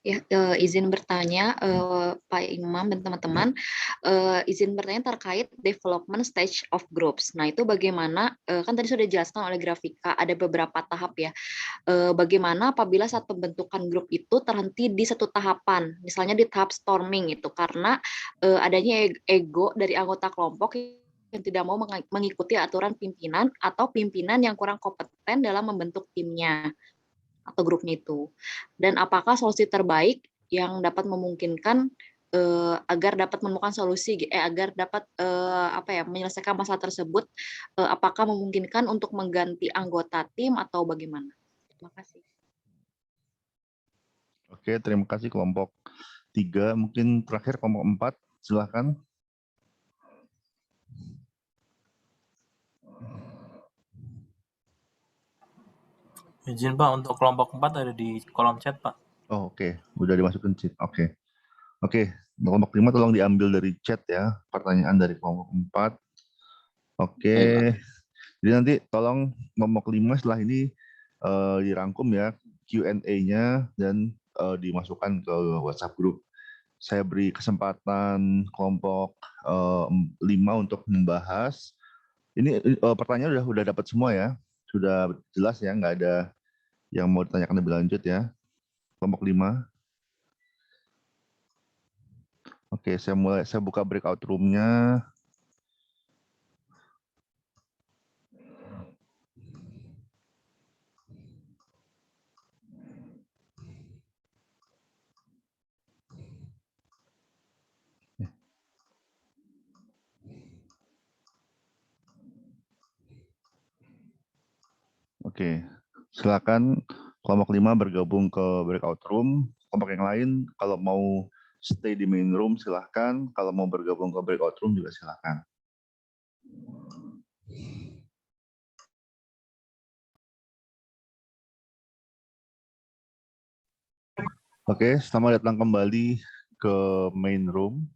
Ya, izin bertanya, Pak Imam dan teman-teman, izin bertanya terkait development stage of groups. Nah, itu bagaimana, kan tadi sudah dijelaskan oleh Grafika, ada beberapa tahap ya. Bagaimana apabila saat pembentukan grup itu terhenti di satu tahapan, misalnya di tahap storming itu, karena adanya ego dari anggota kelompok yang tidak mau mengikuti aturan pimpinan atau pimpinan yang kurang kompeten dalam membentuk timnya atau grupnya itu. Dan apakah solusi terbaik yang dapat memungkinkan agar dapat menemukan solusi, agar dapat menyelesaikan masalah tersebut, apakah memungkinkan untuk mengganti anggota tim atau bagaimana? Terima kasih. Oke, terima kasih kelompok 3. Mungkin terakhir kelompok 4, silahkan. Izin, Pak, untuk kelompok 4 ada di kolom chat, Pak. Oh, oke. Udah dimasukin chat. Oke. Kelompok 5 tolong diambil dari chat ya, pertanyaan dari kelompok 4. Oke. Jadi nanti tolong kelompok 5 setelah ini dirangkum ya Q&A-nya dan dimasukkan ke WhatsApp group. Saya beri kesempatan kelompok 5 untuk membahas. Ini pertanyaan udah dapat semua ya. Sudah jelas ya, nggak ada yang mau ditanyakan lebih lanjut ya. Kelompok 5. Oke, saya buka breakout room-nya. Oke, silakan kelompok 5 bergabung ke breakout room. Kelompok yang lain kalau mau stay di main room silahkan. Kalau mau bergabung ke breakout room juga silahkan. Oke, selamat datang kembali ke main room.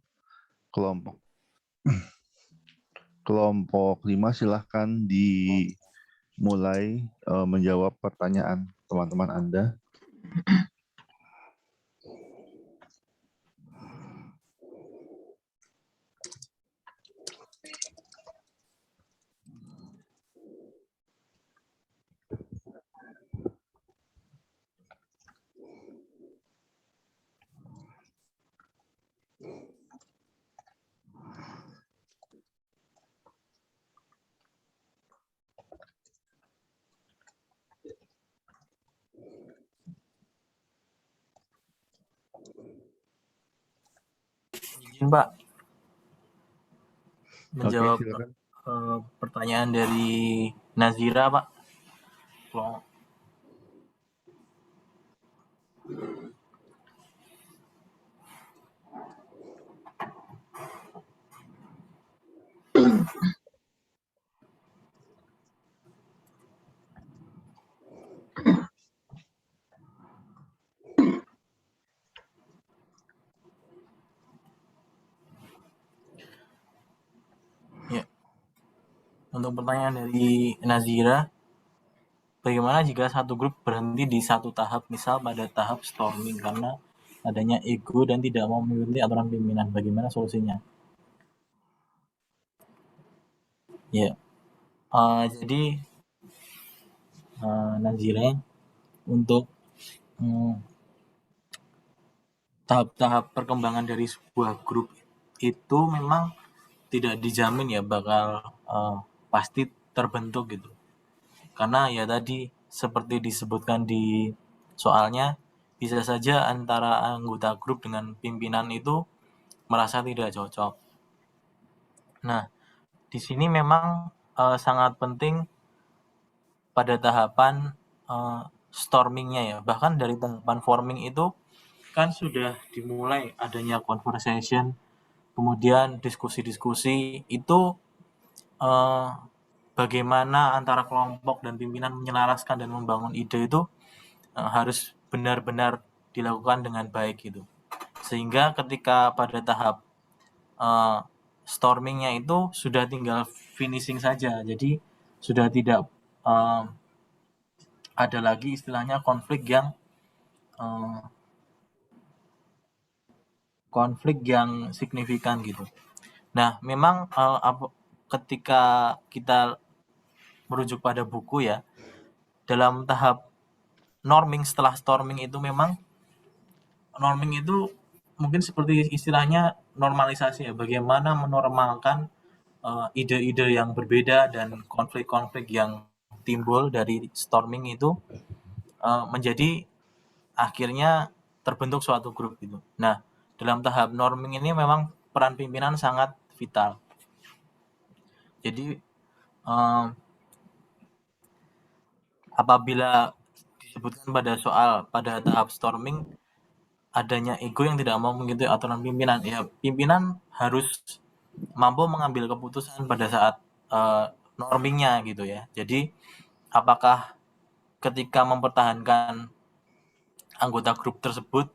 Kelompok 5 silahkan dimulai menjawab pertanyaan teman-teman Anda. Izin, Pak, menjawab silakan. pertanyaan dari Nazira, Pak. Ya. Untuk pertanyaan dari Nazira, bagaimana jika satu grup berhenti di satu tahap, misal pada tahap storming, karena adanya ego dan tidak mau mengikuti aturan pimpinan. Bagaimana solusinya? Ya, jadi Nazira, untuk tahap-tahap perkembangan dari sebuah grup itu memang tidak dijamin ya bakal pasti terbentuk gitu. Karena ya tadi seperti disebutkan di soalnya, bisa saja antara anggota grup dengan pimpinan itu merasa tidak cocok. Nah, di sini memang sangat penting pada tahapan stormingnya ya. Bahkan dari tahapan forming itu kan sudah dimulai adanya conversation, kemudian diskusi-diskusi itu bagaimana antara kelompok dan pimpinan menyelaraskan dan membangun ide itu harus benar-benar dilakukan dengan baik gitu. Sehingga ketika pada tahap stormingnya itu sudah tinggal finishing saja. Jadi sudah tidak ada lagi istilahnya konflik yang signifikan gitu. Nah, memang ketika kita merujuk pada buku ya, dalam tahap norming setelah storming itu memang norming itu mungkin seperti istilahnya normalisasi ya, bagaimana menormalkan ide-ide yang berbeda dan konflik-konflik yang timbul dari storming itu menjadi akhirnya terbentuk suatu grup gitu. Nah, dalam tahap norming ini memang peran pimpinan sangat vital. Jadi apabila disebutkan pada tahap storming adanya ego yang tidak mau mengikuti aturan pimpinan, ya pimpinan harus mampu mengambil keputusan pada saat normingnya gitu ya. Jadi apakah ketika mempertahankan anggota grup tersebut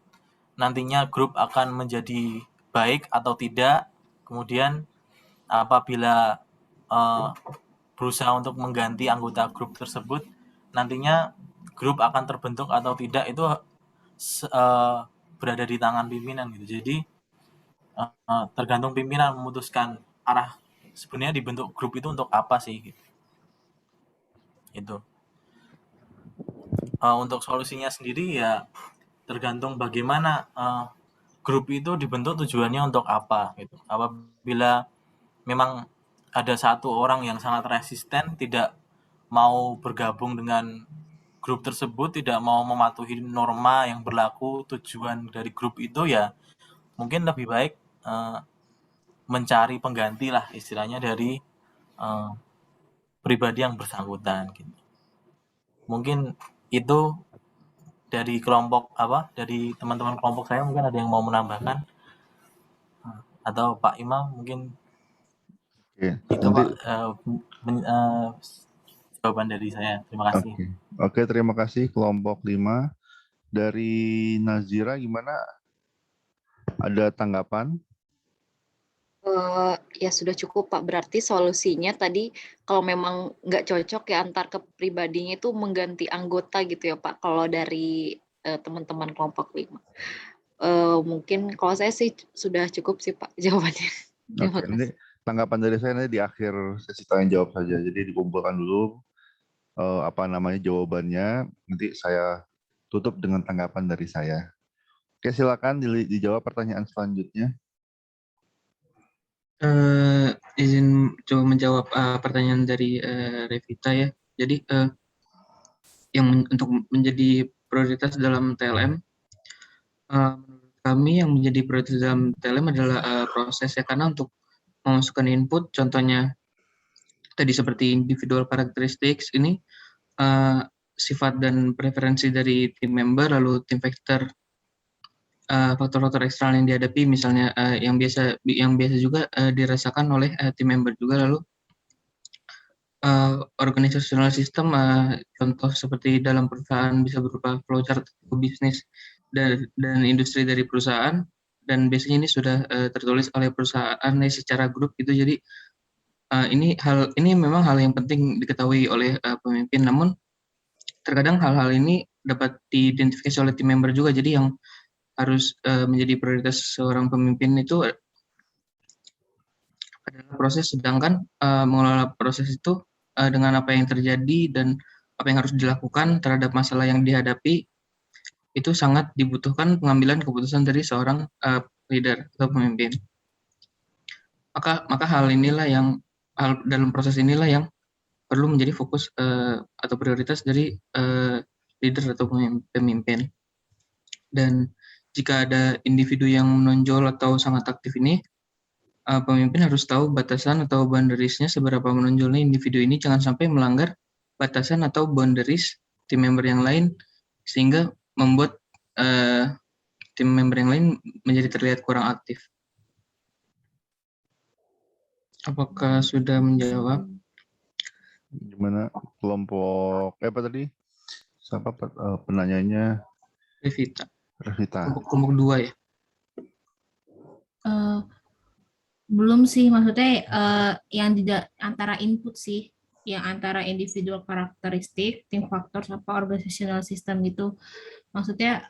nantinya grup akan menjadi baik atau tidak, kemudian apabila berusaha untuk mengganti anggota grup tersebut nantinya grup akan terbentuk atau tidak, itu berada di tangan pimpinan gitu. Jadi tergantung pimpinan memutuskan arah sebenarnya dibentuk grup itu untuk apa sih gitu. Itu untuk solusinya sendiri ya tergantung bagaimana grup itu dibentuk, tujuannya untuk apa gitu. Apabila memang ada satu orang yang sangat resisten, tidak mau bergabung dengan grup tersebut, tidak mau mematuhi norma yang berlaku, tujuan dari grup itu ya mungkin lebih baik mencari pengganti lah istilahnya dari pribadi yang bersangkutan gitu. Mungkin itu dari dari teman-teman kelompok saya. Mungkin ada yang mau menambahkan atau Pak Imam mungkin. Oke, Itu nanti, Pak jawaban dari saya. Terima kasih. Oke, terima kasih kelompok 5. Dari Nazira gimana? Ada tanggapan? Ya sudah cukup Pak, berarti solusinya tadi kalau memang nggak cocok ya antar kepribadinya itu mengganti anggota gitu ya Pak, kalau dari teman-teman kelompok 5. Mungkin kalau saya sih sudah cukup sih Pak jawabannya. Terima Oke, ini kasih. tanggapan dari saya nanti di akhir sesi tanya jawab saja. Jadi dikumpulkan dulu jawabannya, nanti saya tutup dengan tanggapan dari saya. Oke, silakan dijawab pertanyaan selanjutnya. Izin coba menjawab pertanyaan dari Revita ya. Jadi yang untuk menjadi prioritas dalam TLM, menurut kami yang menjadi prioritas dalam TLM adalah proses ya, karena untuk memasukkan input, contohnya tadi seperti individual characteristics ini, sifat dan preferensi dari tim member, lalu tim factor, faktor-faktor eksternal yang dihadapi, misalnya yang biasa juga dirasakan oleh tim member juga, lalu organizational system, contoh seperti dalam perusahaan bisa berupa flowchart bisnis dan industri dari perusahaan, dan biasanya ini sudah tertulis oleh perusahaan secara grup gitu. Jadi ini memang hal yang penting diketahui oleh pemimpin, namun terkadang hal-hal ini dapat diidentifikasi oleh tim member juga. Jadi yang harus menjadi prioritas seorang pemimpin itu adalah proses, sedangkan mengelola proses itu dengan apa yang terjadi dan apa yang harus dilakukan terhadap masalah yang dihadapi itu sangat dibutuhkan pengambilan keputusan dari seorang leader atau pemimpin. Maka hal dalam proses inilah yang perlu menjadi fokus atau prioritas dari leader atau pemimpin. Dan jika ada individu yang menonjol atau sangat aktif ini, pemimpin harus tahu batasan atau boundaries-nya seberapa menonjolnya individu ini, jangan sampai melanggar batasan atau boundaries tim member yang lain sehingga membuat tim member yang lain menjadi terlihat kurang aktif. Apakah sudah menjawab? Gimana kelompok apa tadi? Siapa penanyanya? Revita. Revita. Kelompok 2 ya? Belum sih, maksudnya yang tidak antara input sih, yang antara individual karakteristik, tim faktor, apa organizational system gitu. Maksudnya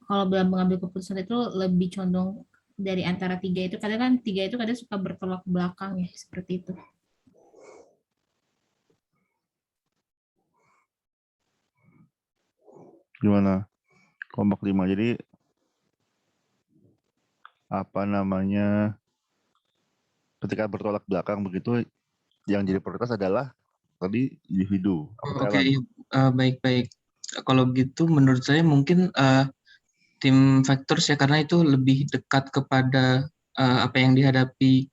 kalau dalam mengambil keputusan itu lebih condong dari antara 3 itu, kadang kan 3 itu kadang suka bertolak belakang ya, seperti itu. Gimana? Kelompok 5. Jadi apa namanya? Ketika bertolak belakang begitu, yang jadi prioritas adalah tadi individu. Oke, baik-baik. Kalau gitu menurut saya mungkin tim factors ya, karena itu lebih dekat kepada apa yang dihadapi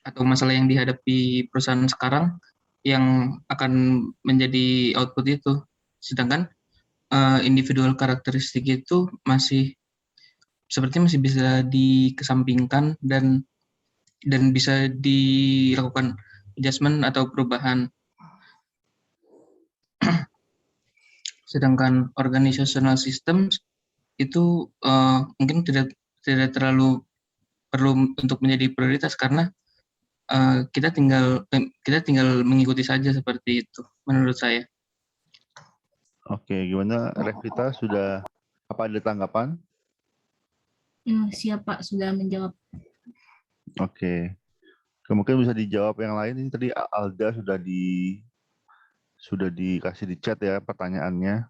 atau masalah yang dihadapi perusahaan sekarang yang akan menjadi output itu. Sedangkan individual karakteristik itu sepertinya masih bisa dikesampingkan dan bisa dilakukan adjustment atau perubahan. Sedangkan organizational systems itu mungkin tidak terlalu perlu untuk menjadi prioritas karena kita tinggal mengikuti saja seperti itu menurut saya. Oke, gimana Revita, sudah apa ada tanggapan? Siap Pak, sudah menjawab. Oke. Mungkin bisa dijawab yang lain. Ini tadi Alda sudah dikasih di chat ya pertanyaannya.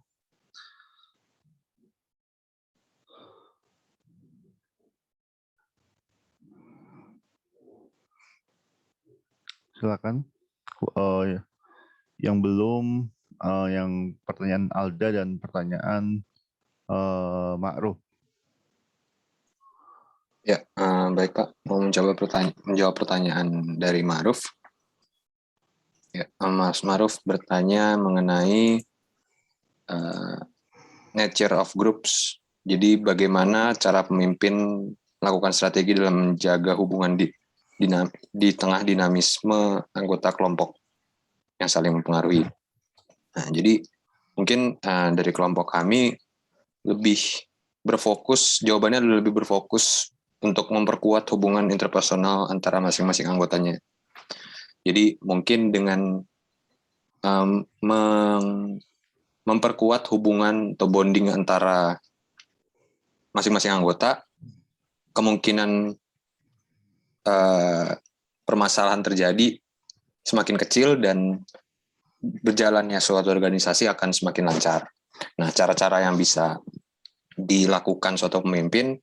Silakan. Yang belum, yang pertanyaan Alda dan pertanyaan Ma'ruf. Ya, baik Pak. Mau menjawab pertanyaan dari Ma'ruf. Ya, Mas Ma'ruf bertanya mengenai nature of groups. Jadi bagaimana cara pemimpin melakukan strategi dalam menjaga hubungan di tengah dinamisme anggota kelompok yang saling mempengaruhi. Nah, jadi mungkin dari kelompok kami jawabannya lebih berfokus untuk memperkuat hubungan interpersonal antara masing-masing anggotanya. Jadi mungkin dengan memperkuat hubungan atau bonding antara masing-masing anggota, kemungkinan permasalahan terjadi semakin kecil dan berjalannya suatu organisasi akan semakin lancar. Nah, cara-cara yang bisa dilakukan suatu pemimpin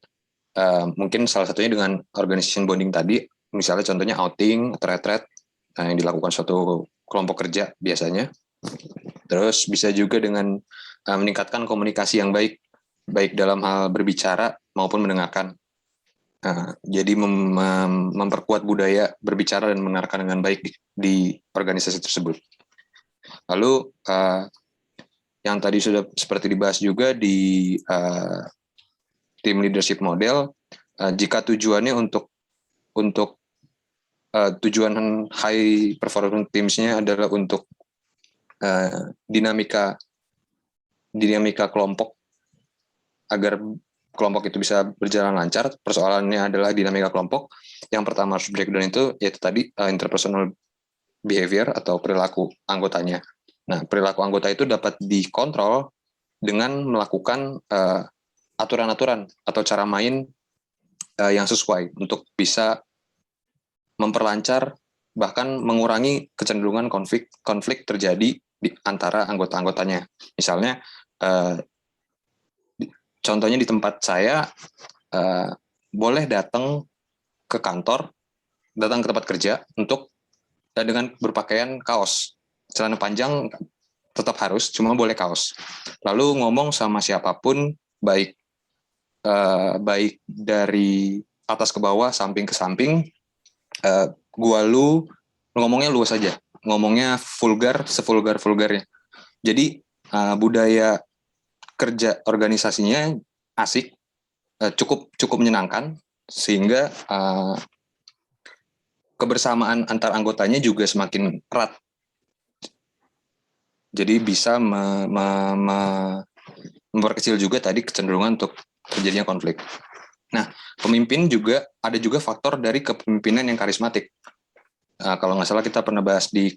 mungkin salah satunya dengan organization bonding tadi, misalnya contohnya outing atau retreat yang dilakukan suatu kelompok kerja biasanya. Terus bisa juga dengan meningkatkan komunikasi yang baik dalam hal berbicara maupun mendengarkan. Jadi memperkuat budaya berbicara dan mendengarkan dengan baik di organisasi tersebut. Lalu yang tadi sudah seperti dibahas juga di tim leadership model, jika tujuannya untuk tujuan high performance teams-nya adalah untuk dinamika kelompok agar kelompok itu bisa berjalan lancar. Persoalannya adalah dinamika kelompok. Yang pertama harus breakdown itu yaitu tadi interpersonal behavior atau perilaku anggotanya. Nah, perilaku anggota itu dapat dikontrol dengan melakukan aturan-aturan atau cara main yang sesuai untuk bisa memperlancar bahkan mengurangi kecenderungan konflik terjadi di antara anggota-anggotanya. Misalnya contohnya di tempat saya boleh datang ke kantor, datang ke tempat kerja untuk dengan berpakaian kaos. Celana panjang tetap harus, cuma boleh kaos. Lalu ngomong sama siapapun, baik dari atas ke bawah, samping ke samping, ngomongnya luas saja, ngomongnya vulgar, sevulgar-vulgarnya. Jadi budaya kerja organisasinya asik, cukup menyenangkan, sehingga kebersamaan antar anggotanya juga semakin erat. Jadi bisa memperkecil juga tadi kecenderungan untuk terjadinya konflik. Nah, pemimpin juga ada juga faktor dari kepemimpinan yang karismatik. Kalau nggak salah kita pernah bahas di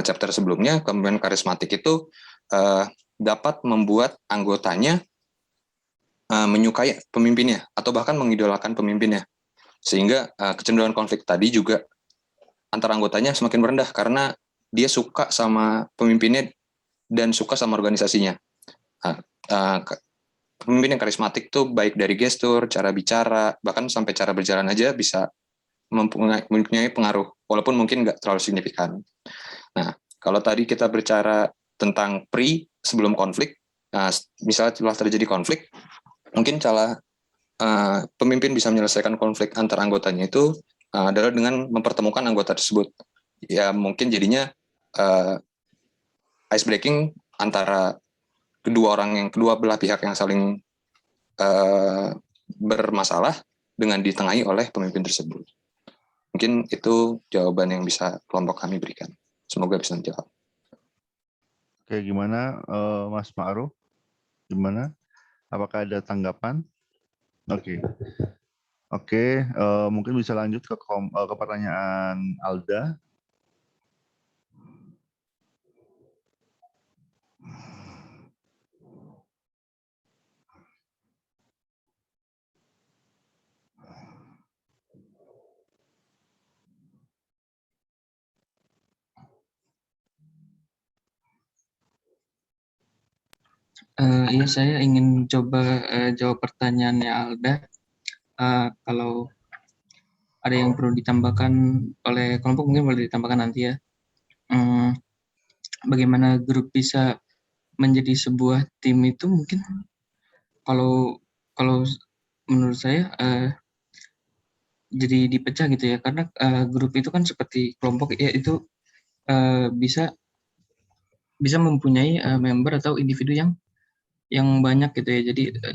chapter sebelumnya, kepemimpinan karismatik itu dapat membuat anggotanya menyukai pemimpinnya atau bahkan mengidolakan pemimpinnya, sehingga kecenderungan konflik tadi juga antara anggotanya semakin merendah karena dia suka sama pemimpinnya dan suka sama organisasinya. Pemimpin yang karismatik tuh baik dari gestur, cara bicara, bahkan sampai cara berjalan aja bisa mempunyai pengaruh, walaupun mungkin nggak terlalu signifikan. Nah, kalau tadi kita bicara tentang sebelum konflik, misalnya setelah terjadi konflik, mungkin cara pemimpin bisa menyelesaikan konflik antar anggotanya itu adalah dengan mempertemukan anggota tersebut. Ya mungkin jadinya ice breaking antara kedua belah pihak yang saling bermasalah dengan ditengahi oleh pemimpin tersebut. Mungkin itu jawaban yang bisa kelompok kami berikan. Semoga bisa menjawab. Oke, gimana Mas Ma'ruf? Gimana? Apakah ada tanggapan? Oke, mungkin bisa lanjut ke pertanyaan Alda. Iya, saya ingin coba jawab pertanyaannya Alda. Kalau ada yang perlu ditambahkan oleh kelompok mungkin boleh ditambahkan nanti ya. Bagaimana grup bisa menjadi sebuah tim itu mungkin kalau menurut saya jadi dipecah gitu ya, karena grup itu kan seperti kelompok ya, itu bisa mempunyai member atau individu yang banyak gitu ya,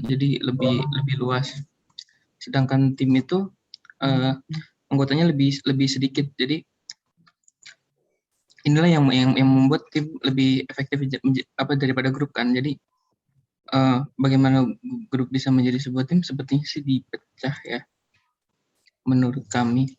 jadi lebih luas. Sedangkan tim itu anggotanya lebih sedikit, jadi inilah yang membuat tim lebih efektif daripada grup kan. Jadi bagaimana grup bisa menjadi sebuah tim, sepertinya sih dipecah ya menurut kami.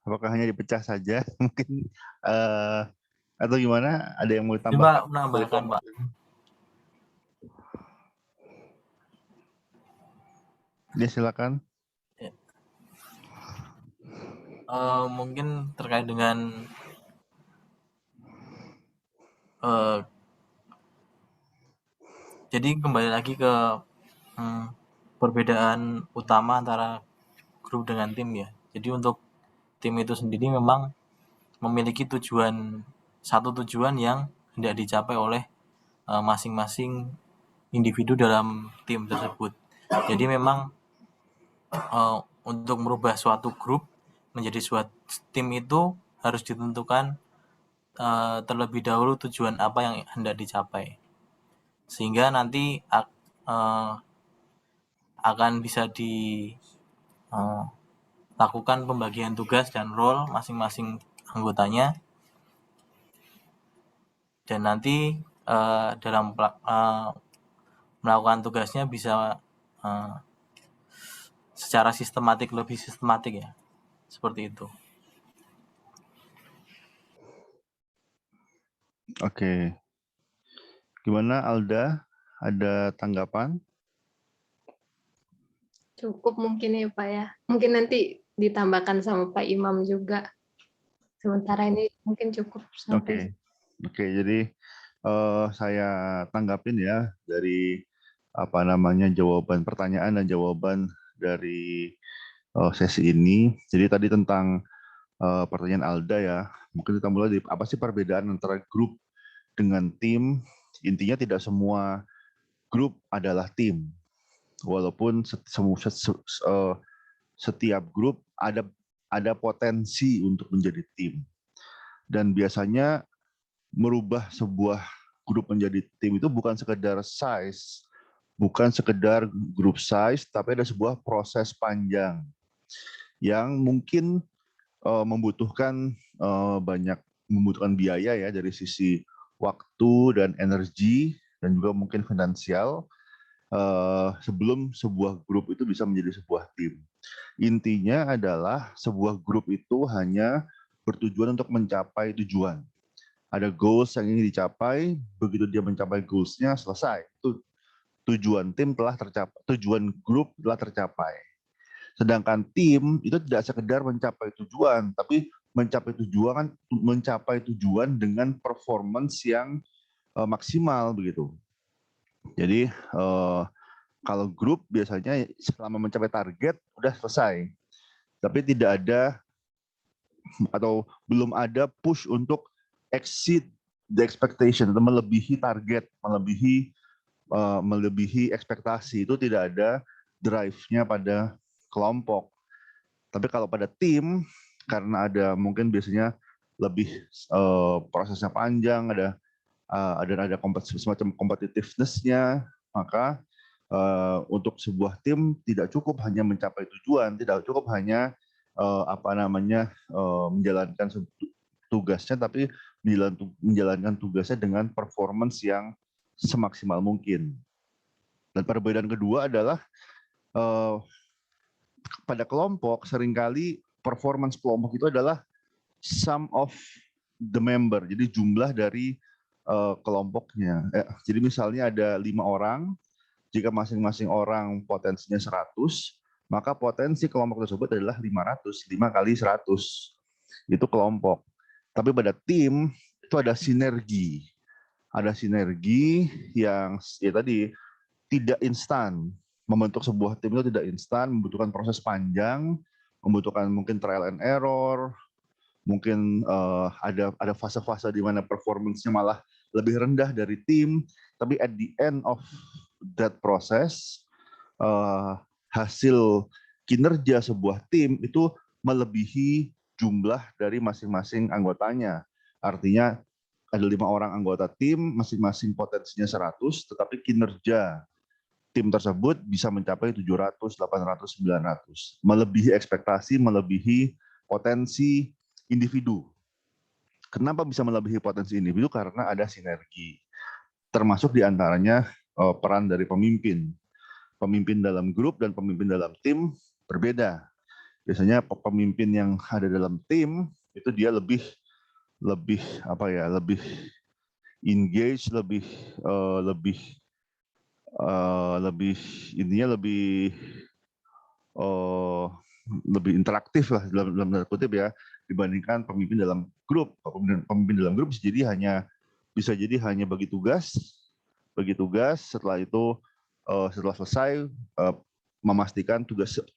Apakah hanya dipecah saja? Mungkin atau gimana? Ada yang mau Coba tambah? menambahkan, Pak. Ya, silakan. Mungkin terkait dengan jadi kembali lagi ke perbedaan utama antara grup dengan tim ya. Jadi untuk tim itu sendiri memang memiliki satu tujuan yang hendak dicapai oleh masing-masing individu dalam tim tersebut. Jadi memang untuk merubah suatu grup menjadi suatu tim itu harus ditentukan terlebih dahulu tujuan apa yang hendak dicapai, sehingga nanti akan bisa dilakukan pembagian tugas dan role masing-masing anggotanya, dan nanti dalam melakukan tugasnya bisa secara sistematik, lebih sistematik ya. Seperti itu. Oke. Gimana Alda? Ada tanggapan? Cukup mungkin ya Pak ya. Mungkin nanti ditambahkan sama Pak Imam juga. Sementara ini mungkin cukup sampai. Oke. Jadi saya tanggapin ya dari jawaban pertanyaan dan jawaban dari sesi ini. Jadi tadi tentang pertanyaan Alda ya. Mungkin kita mulai dari apa sih perbedaan antara grup dengan tim? Intinya tidak semua grup adalah tim. Walaupun setiap grup ada potensi untuk menjadi tim. Dan biasanya merubah sebuah grup menjadi tim itu bukan sekedar size, bukan sekedar grup size, tapi ada sebuah proses panjang yang mungkin membutuhkan biaya ya dari sisi waktu dan energi dan juga mungkin finansial sebelum sebuah grup itu bisa menjadi sebuah tim. Intinya adalah sebuah grup itu hanya bertujuan untuk mencapai tujuan. Ada goals yang ingin dicapai, begitu dia mencapai goals-nya selesai. Itu tujuan tim telah tercapai, tujuan grup telah tercapai. Sedangkan tim itu tidak sekedar mencapai tujuan, tapi mencapai tujuan dengan performance yang maksimal begitu. Jadi kalau grup biasanya selama mencapai target udah selesai, tapi tidak ada atau belum ada push untuk exceed the expectation atau melebihi target, melebihi ekspektasi. Itu tidak ada drive-nya pada kelompok. Tapi kalau pada tim, karena ada mungkin biasanya lebih prosesnya panjang, ada semacam competitiveness-nya, maka untuk sebuah tim tidak cukup hanya mencapai tujuan, tidak cukup hanya menjalankan tugasnya, tapi menjalankan tugasnya dengan performance yang semaksimal mungkin. Dan perbedaan kedua adalah pada kelompok seringkali performance kelompok itu adalah sum of the member, jadi jumlah dari kelompoknya. Jadi misalnya ada 5 orang, jika masing-masing orang potensinya 100, maka potensi kelompok tersebut adalah 500, 5 kali 100. Itu kelompok. Tapi pada tim itu ada sinergi. Ada sinergi yang ya tadi tidak instan. Membentuk sebuah tim itu tidak instan, membutuhkan proses panjang, membutuhkan mungkin trial and error, mungkin ada fase-fase di mana performance-nya malah lebih rendah dari tim, tapi at the end of that process, hasil kinerja sebuah tim itu melebihi jumlah dari masing-masing anggotanya. Artinya ada 5 orang anggota tim, masing-masing potensinya 100, tetapi kinerja tim tersebut bisa mencapai 700, 800, 900. Melebihi ekspektasi, melebihi potensi individu. Kenapa bisa melebihi potensi individu? Karena ada sinergi. Termasuk diantaranya peran dari pemimpin. Pemimpin dalam grup dan pemimpin dalam tim berbeda. Biasanya pemimpin yang ada dalam tim itu dia lebih engage, lebih interaktif lah dalam tanda kutip ya, dibandingkan pemimpin dalam grup. Pemimpin dalam grup bisa jadi hanya bagi tugas, setelah itu setelah selesai memastikan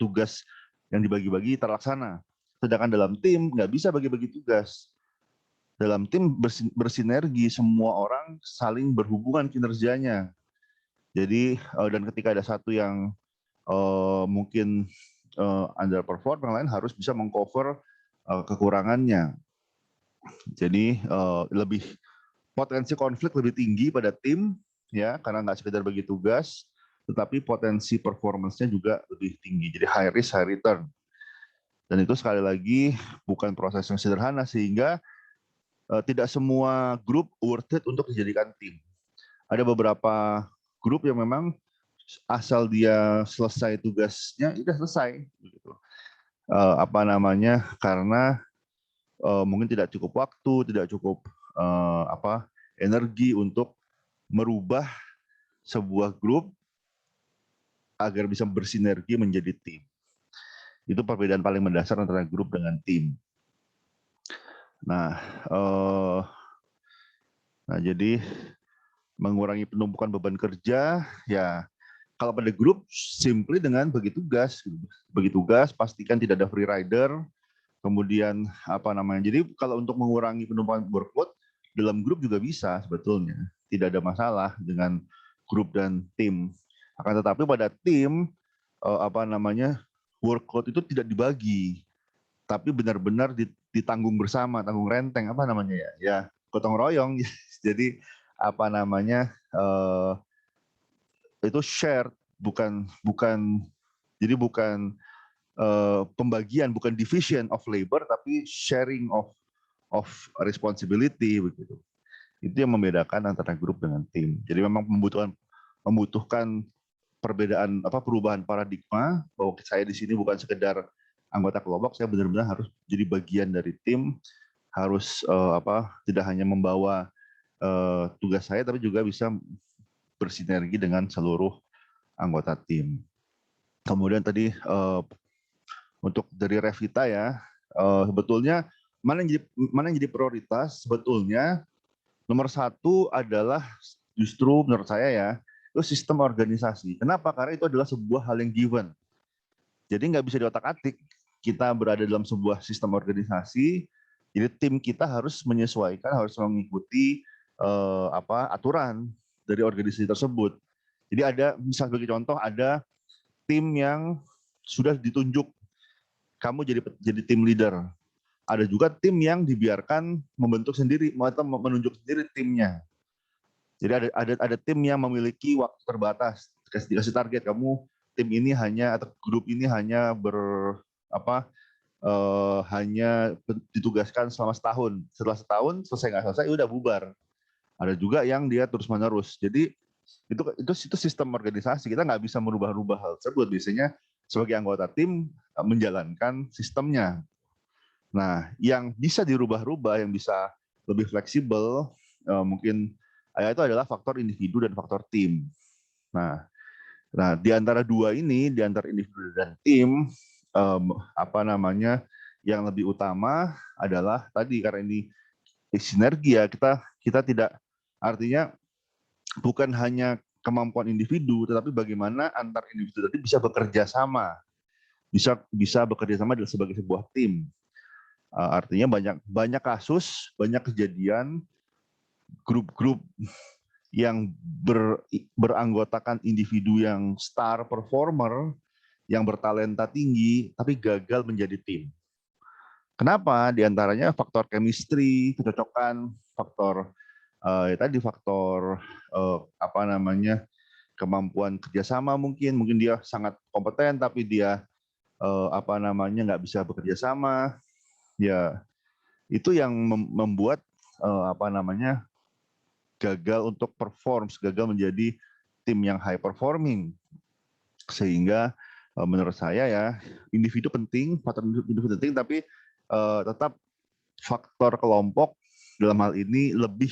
tugas yang dibagi-bagi terlaksana. Sedangkan dalam tim nggak bisa bagi-bagi tugas. Dalam tim bersinergi, semua orang saling berhubungan kinerjanya. Jadi dan ketika ada satu yang mungkin underperform, yang lain harus bisa mengcover kekurangannya. Jadi lebih potensi konflik lebih tinggi pada tim ya, karena nggak sekedar bagi tugas, tetapi potensi performance-nya juga lebih tinggi. Jadi high risk, high return. Dan itu sekali lagi bukan proses yang sederhana, sehingga tidak semua grup worth it untuk dijadikan tim. Ada beberapa grup yang memang asal dia selesai tugasnya, udah selesai. Gitu. Karena mungkin tidak cukup waktu, tidak cukup energi untuk merubah sebuah grup agar bisa bersinergi menjadi tim. Itu perbedaan paling mendasar antara grup dengan tim. Nah, jadi mengurangi penumpukan beban kerja, ya kalau pada grup simply dengan bagi tugas, pastikan tidak ada free rider. Kemudian jadi kalau untuk mengurangi penumpukan workload dalam grup juga bisa sebetulnya, tidak ada masalah dengan grup dan tim. Akan tetapi pada tim workload itu tidak dibagi, tapi benar-benar ditanggung bersama, tanggung renteng ya gotong royong. Jadi itu shared, bukan pembagian, bukan division of labor, tapi sharing of responsibility begitu. Itu yang membedakan antara grup dengan tim. Jadi memang membutuhkan perubahan paradigma, bahwa saya di sini bukan sekedar anggota kelompok, saya benar-benar harus jadi bagian dari tim, harus tidak hanya membawa tugas saya, tapi juga bisa bersinergi dengan seluruh anggota tim. Kemudian tadi untuk dari Revita ya, sebetulnya mana yang jadi prioritas sebetulnya nomor satu adalah justru menurut saya ya, itu sistem organisasi. Kenapa? Karena itu adalah sebuah hal yang given. Jadi nggak bisa diotak-atik. Kita berada dalam sebuah sistem organisasi, jadi tim kita harus menyesuaikan, harus mengikuti aturan dari organisasi tersebut. Jadi ada, misal sebagai contoh, ada tim yang sudah ditunjuk, kamu jadi tim leader. Ada juga tim yang dibiarkan membentuk sendiri atau menunjuk sendiri timnya. Jadi ada tim yang memiliki waktu terbatas, dikasih target, kamu tim ini hanya atau grup ini hanya hanya ditugaskan selama setahun. Setelah setahun selesai nggak selesai udah bubar. Ada juga yang dia terus menerus. Jadi itu sistem organisasi, kita nggak bisa merubah-rubah hal tersebut. Biasanya sebagai anggota tim menjalankan sistemnya. Nah, yang bisa dirubah-rubah, yang bisa lebih fleksibel, mungkin itu adalah faktor individu dan faktor tim. Nah di antara dua ini, di antara individu dan tim, yang lebih utama adalah tadi, karena ini sinergi ya, kita tidak, artinya bukan hanya kemampuan individu, tetapi bagaimana antar individu tadi bisa bekerja sama, bisa bekerja sama sebagai sebuah tim. Artinya banyak kasus, banyak kejadian grup-grup yang beranggotakan individu yang star performer, yang bertalenta tinggi, tapi gagal menjadi tim. Kenapa? Di antaranya faktor chemistry, kecocokan, faktor kemampuan kerjasama, mungkin dia sangat kompeten tapi dia nggak bisa bekerja sama, ya itu yang membuat gagal untuk perform, gagal menjadi tim yang high performing. Sehingga menurut saya ya, individu penting, faktor individu penting, tapi tetap faktor kelompok dalam hal ini lebih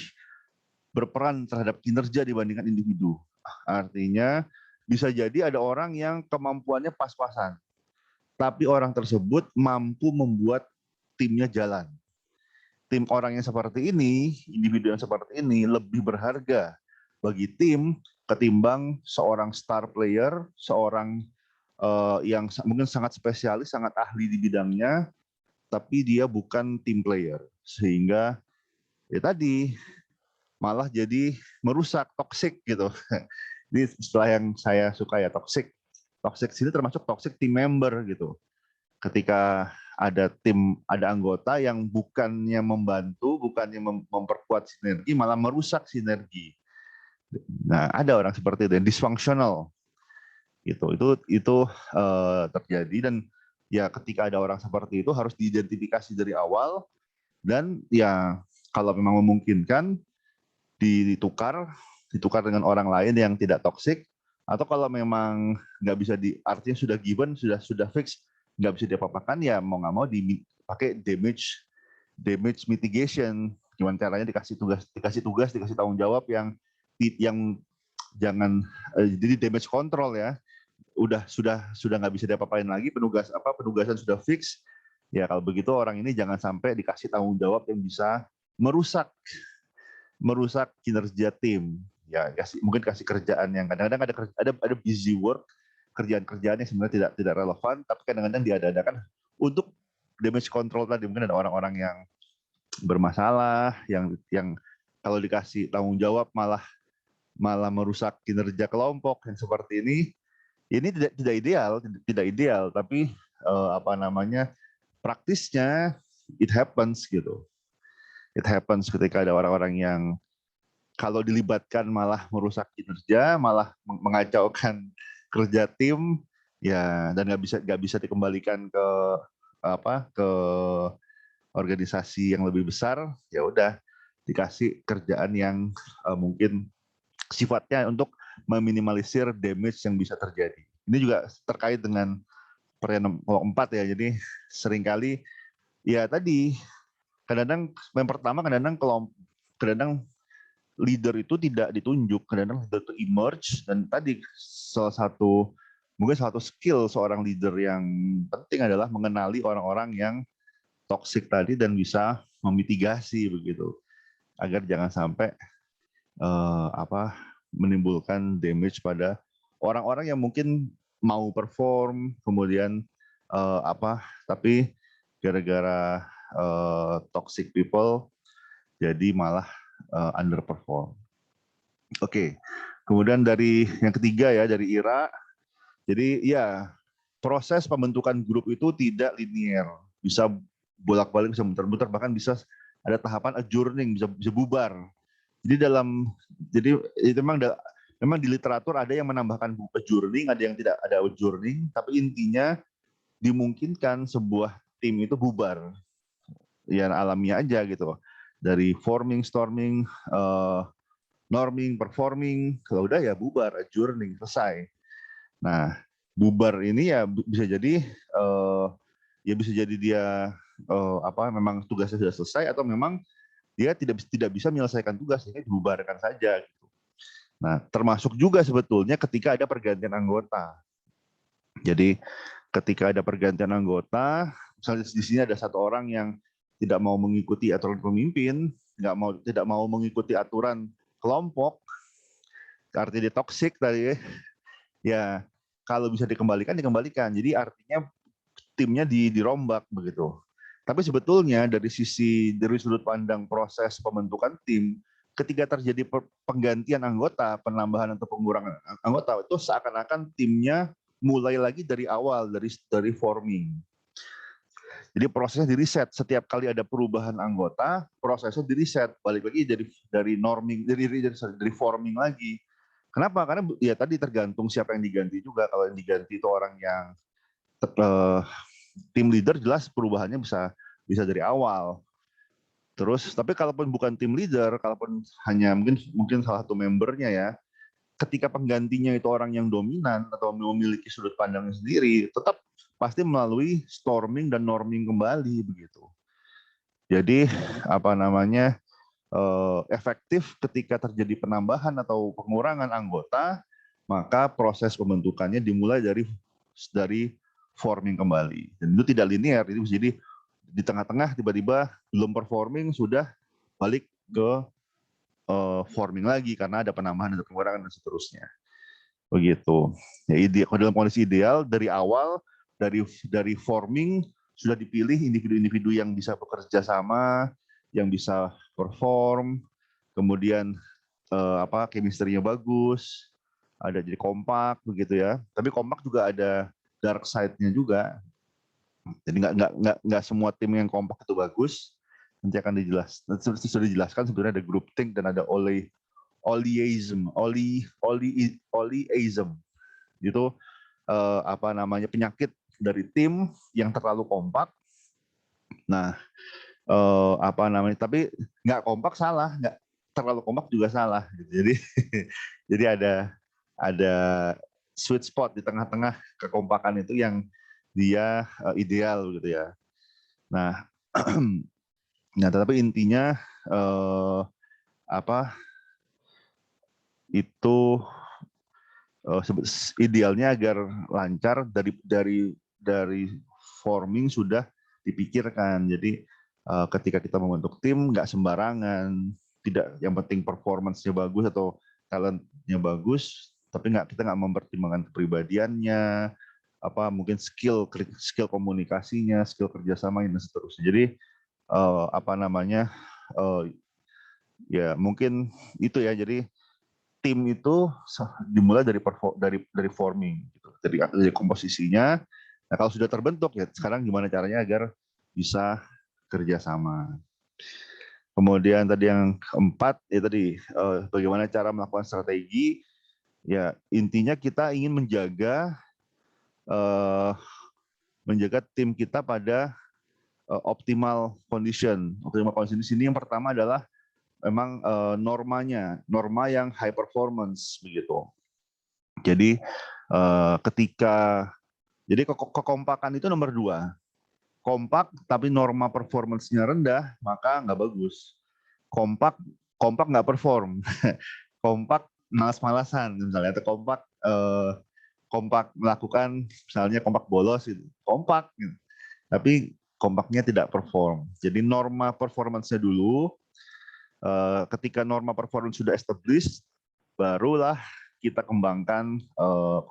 berperan terhadap kinerja dibandingkan individu. Artinya bisa jadi ada orang yang kemampuannya pas-pasan, tapi orang tersebut mampu membuat timnya jalan. Tim orang yang seperti ini, individu yang seperti ini lebih berharga bagi tim ketimbang seorang star player, seorang yang mungkin sangat spesialis, sangat ahli di bidangnya, tapi dia bukan team player. Sehingga ya tadi malah jadi merusak, toxic gitu. Ini istilah yang saya suka ya, toxic. Toxic sini termasuk toxic team member gitu. Ketika ada anggota yang bukannya membantu, bukannya memperkuat sinergi, malah merusak sinergi. Nah, ada orang seperti itu yang dysfunctional. Itu terjadi, dan ya ketika ada orang seperti itu harus diidentifikasi dari awal, dan ya kalau memang memungkinkan ditukar dengan orang lain yang tidak toksik, Atau kalau memang nggak bisa artinya sudah given, sudah fix, nggak bisa diapa-apakan, ya mau nggak mau dipakai damage mitigation. Gimana caranya dikasih tugas, dikasih tanggung jawab yang jangan jadi damage control ya. Sudah nggak bisa diapa-apain lagi, penugasan sudah fix. Ya kalau begitu orang ini jangan sampai dikasih tanggung jawab yang bisa merusak kinerja tim. Ya mungkin kasih kerjaan yang kadang-kadang ada busy work, kerjaan-kerjaan yang sebenarnya tidak relevan, tapi kadang-kadang diadakan untuk damage control tadi. Mungkin ada orang-orang yang bermasalah, yang kalau dikasih tanggung jawab malah merusak kinerja kelompok yang seperti ini. Ini tidak ideal, tapi praktisnya it happens gitu. It happens ketika ada orang-orang yang kalau dilibatkan malah merusak kinerja, malah mengacaukan kerja tim, ya, dan nggak bisa dikembalikan ke organisasi yang lebih besar. Ya udah, dikasih kerjaan yang mungkin sifatnya untuk meminimalisir damage yang bisa terjadi. Ini juga terkait dengan pertanyaan kelompok 4 ya. Jadi seringkali ya tadi kadang-kadang yang pertama kadang-kadang leader itu tidak ditunjuk, kadang-kadang leader itu emerge, dan tadi salah satu skill seorang leader yang penting adalah mengenali orang-orang yang toksik tadi dan bisa memitigasi begitu, agar jangan sampai menimbulkan damage pada orang-orang yang mungkin mau perform, kemudian tapi gara-gara toxic people jadi malah underperform. Oke. Kemudian dari yang ketiga ya, dari Ira. Jadi ya, proses pembentukan grup itu tidak linear. Bisa bolak-balik, bisa muter-muter, bahkan bisa ada tahapan adjourning, bisa bubar. Jadi itu memang di literatur ada yang menambahkan adjourning, ada yang tidak ada adjourning, tapi intinya dimungkinkan sebuah tim itu bubar. Ya alamiah aja gitu. Dari forming, storming, norming, performing, kalau udah ya bubar, adjourning, selesai. Nah, bubar ini ya bisa jadi dia memang tugasnya sudah selesai, atau memang dia tidak bisa menyelesaikan tugas, sehingga dibubarkan saja gitu. Nah, termasuk juga sebetulnya ketika ada pergantian anggota. Jadi ketika ada pergantian anggota, misalnya di sini ada satu orang yang tidak mau mengikuti aturan pemimpin, tidak mau mengikuti aturan kelompok, artinya dia toksik tadi ya, kalau bisa dikembalikan. Jadi artinya timnya dirombak begitu. Tapi sebetulnya dari sudut pandang proses pembentukan tim, ketika terjadi penggantian anggota, penambahan atau pengurangan anggota, itu seakan-akan timnya mulai lagi dari awal, dari forming. Jadi prosesnya di reset. Setiap kali ada perubahan anggota, prosesnya di reset, balik lagi dari norming, dari forming lagi. Kenapa? Karena ya tadi tergantung siapa yang diganti juga. Kalau yang diganti itu orang yang tim leader, jelas perubahannya bisa dari awal. Terus, tapi kalaupun bukan tim leader, kalaupun hanya mungkin salah satu membernya ya, ketika penggantinya itu orang yang dominan atau memiliki sudut pandangnya sendiri, tetap pasti melalui storming dan norming kembali begitu. Jadi efektif ketika terjadi penambahan atau pengurangan anggota, maka proses pembentukannya dimulai dari forming kembali. Dan itu tidak linear, itu jadi di tengah-tengah tiba-tiba belum performing sudah balik ke forming lagi karena ada penambahan, ada pengurangan dan seterusnya. Begitu. Ya, dalam kondisi ideal dari awal, dari forming sudah dipilih individu-individu yang bisa bekerja sama, yang bisa perform, kemudian chemistry-nya bagus, ada jadi kompak begitu ya. Tapi kompak juga ada dark side-nya juga. Jadi nggak semua tim yang kompak itu bagus. Nanti akan sudah dijelaskan sebenarnya ada groupthink dan ada oleism. Itu penyakit dari tim yang terlalu kompak. Nah, tapi nggak kompak salah, nggak terlalu kompak juga salah. Jadi jadi ada sweet spot di tengah-tengah kekompakan itu yang dia ideal gitu ya. Nah, nah tetapi intinya itu idealnya agar lancar dari forming sudah dipikirkan. Jadi ketika kita membentuk tim nggak sembarangan, tidak yang penting performance-nya bagus atau talentnya bagus, tapi kita nggak mempertimbangkan kepribadiannya, mungkin skill komunikasinya, skill kerjasamanya dan seterusnya. Jadi ya mungkin itu ya. Jadi tim itu dimulai dari forming, gitu. dari komposisinya. Nah kalau sudah terbentuk ya sekarang gimana caranya agar bisa kerjasama. Kemudian tadi yang keempat ya tadi bagaimana cara melakukan strategi. Ya intinya kita ingin menjaga tim kita pada optimal condition. Optimal condition di sini yang pertama adalah memang norma yang high performance begitu. Jadi kekompakan itu nomor 2. Kompak tapi norma performance-nya rendah, maka nggak bagus. Kompak nggak perform. Kompak malas-malasan misalnya, atau kompak melakukan misalnya kompak bolos gitu. Kompak gitu. Tapi kompaknya tidak perform. Jadi norma performance-nya dulu. Ketika norma performance sudah established, barulah kita kembangkan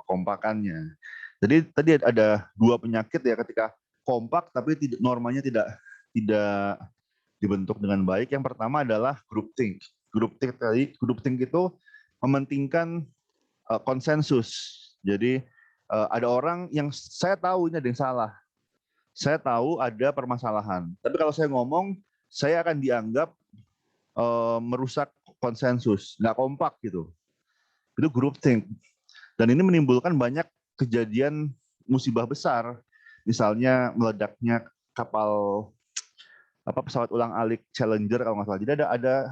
kekompakannya. Jadi tadi ada 2 penyakit ya ketika kompak tapi normanya tidak dibentuk dengan baik. Yang pertama adalah groupthink. Groupthink itu mementingkan konsensus. Jadi ada orang yang saya tahu ini ada yang salah. Saya tahu ada permasalahan. Tapi kalau saya ngomong, saya akan dianggap merusak konsensus, nggak kompak gitu. Itu groupthink. Dan ini menimbulkan banyak kejadian musibah besar. Misalnya meledaknya pesawat ulang-alik Challenger kalau nggak salah. Jadi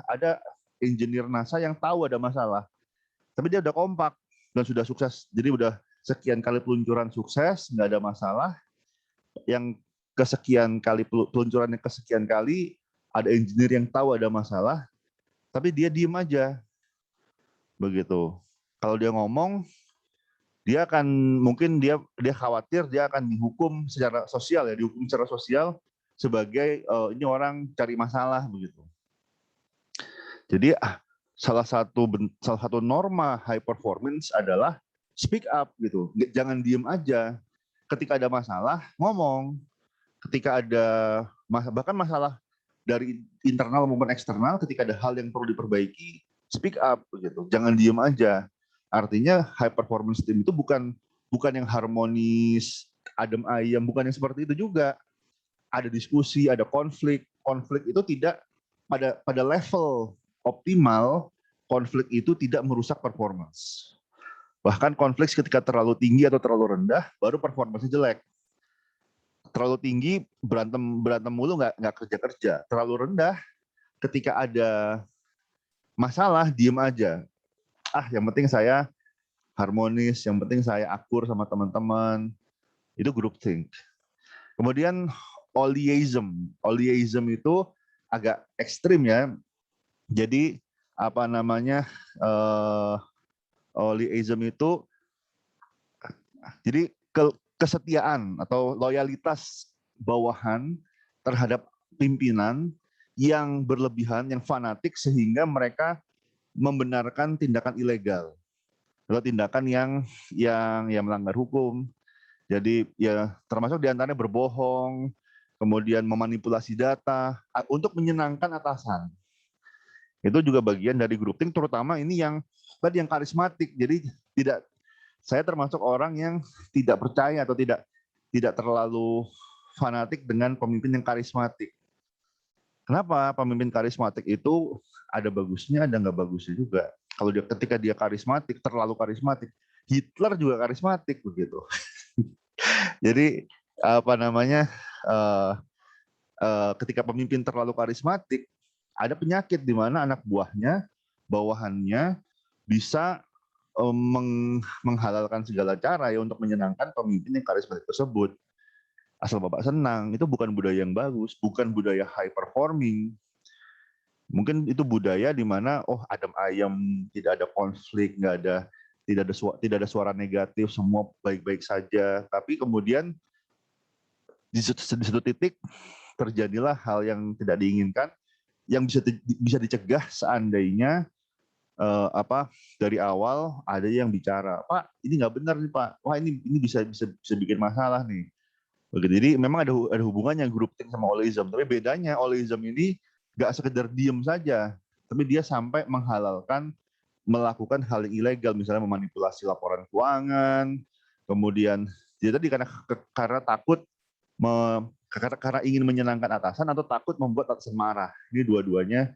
ada engineer NASA yang tahu ada masalah, tapi dia udah kompak dan sudah sukses. Jadi udah sekian kali peluncuran sukses, nggak ada masalah. Yang kesekian kali peluncurannya kesekian kali ada engineer yang tahu ada masalah, tapi dia diem aja, begitu. Kalau dia ngomong, dia akan mungkin dia khawatir dia akan dihukum secara sosial ya, dihukum secara sosial sebagai ini orang cari masalah begitu. Jadi salah satu norma high performance adalah speak up gitu, jangan diem aja. Ketika ada masalah ngomong, ketika ada bahkan masalah dari internal maupun eksternal, ketika ada hal yang perlu diperbaiki, speak up begitu, jangan diem aja. Artinya high performance team itu bukan yang harmonis, adem ayem, bukan yang seperti itu juga. Ada diskusi, ada konflik. Konflik itu tidak pada level optimal, konflik itu tidak merusak performance. Bahkan konflik ketika terlalu tinggi atau terlalu rendah, baru performance jelek. Terlalu tinggi berantem mulu nggak kerja. Terlalu rendah, ketika ada masalah diem aja. Yang penting saya harmonis, yang penting saya akur sama teman-teman. Itu groupthink. Kemudian Oleism itu agak ekstrim ya. Jadi Oleism itu jadi kesetiaan atau loyalitas bawahan terhadap pimpinan yang berlebihan, yang fanatik sehingga mereka membenarkan tindakan ilegal atau tindakan yang melanggar hukum. Jadi ya termasuk diantaranya berbohong, kemudian memanipulasi data untuk menyenangkan atasan. Itu juga bagian dari groupthink, terutama ini yang karismatik. Jadi saya termasuk orang yang tidak percaya atau tidak terlalu fanatik dengan pemimpin yang karismatik. Kenapa? Pemimpin karismatik itu ada bagusnya, ada nggak bagusnya juga. Kalau ketika dia karismatik, terlalu karismatik, Hitler juga karismatik begitu. Jadi ketika pemimpin terlalu karismatik, ada penyakit di mana anak buahnya, bawahannya bisa menghalalkan segala cara ya untuk menyenangkan pemimpin yang karismatik tersebut. Asal Bapak senang, itu bukan budaya yang bagus, bukan budaya high performing. Mungkin itu budaya di mana adem ayem, tidak ada konflik, tidak ada suara negatif, semua baik-baik saja. Tapi kemudian di satu titik terjadilah hal yang tidak diinginkan, yang bisa dicegah seandainya dari awal ada yang bicara, Pak, ini nggak benar nih Pak, wah ini bisa bikin masalah nih. Begitu. Jadi memang ada hubungannya grup think sama Oleism, tapi bedanya Oleism ini nggak sekedar diem saja, tapi dia sampai melakukan hal yang ilegal, misalnya memanipulasi laporan keuangan, kemudian dia tadi karena takut karena ingin menyenangkan atasan atau takut membuat atasan marah. Ini dua-duanya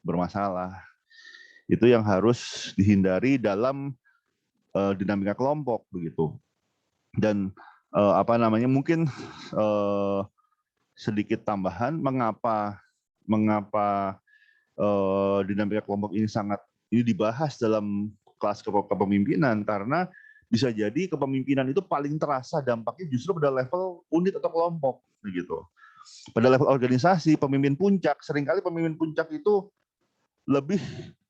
bermasalah. Itu yang harus dihindari dalam dinamika kelompok begitu. Dan mungkin sedikit tambahan mengapa dinamika kelompok ini dibahas dalam kelas kepemimpinan, karena bisa jadi kepemimpinan itu paling terasa dampaknya justru pada level unit atau kelompok begitu. Pada level organisasi, pemimpin puncak, seringkali pemimpin puncak itu lebih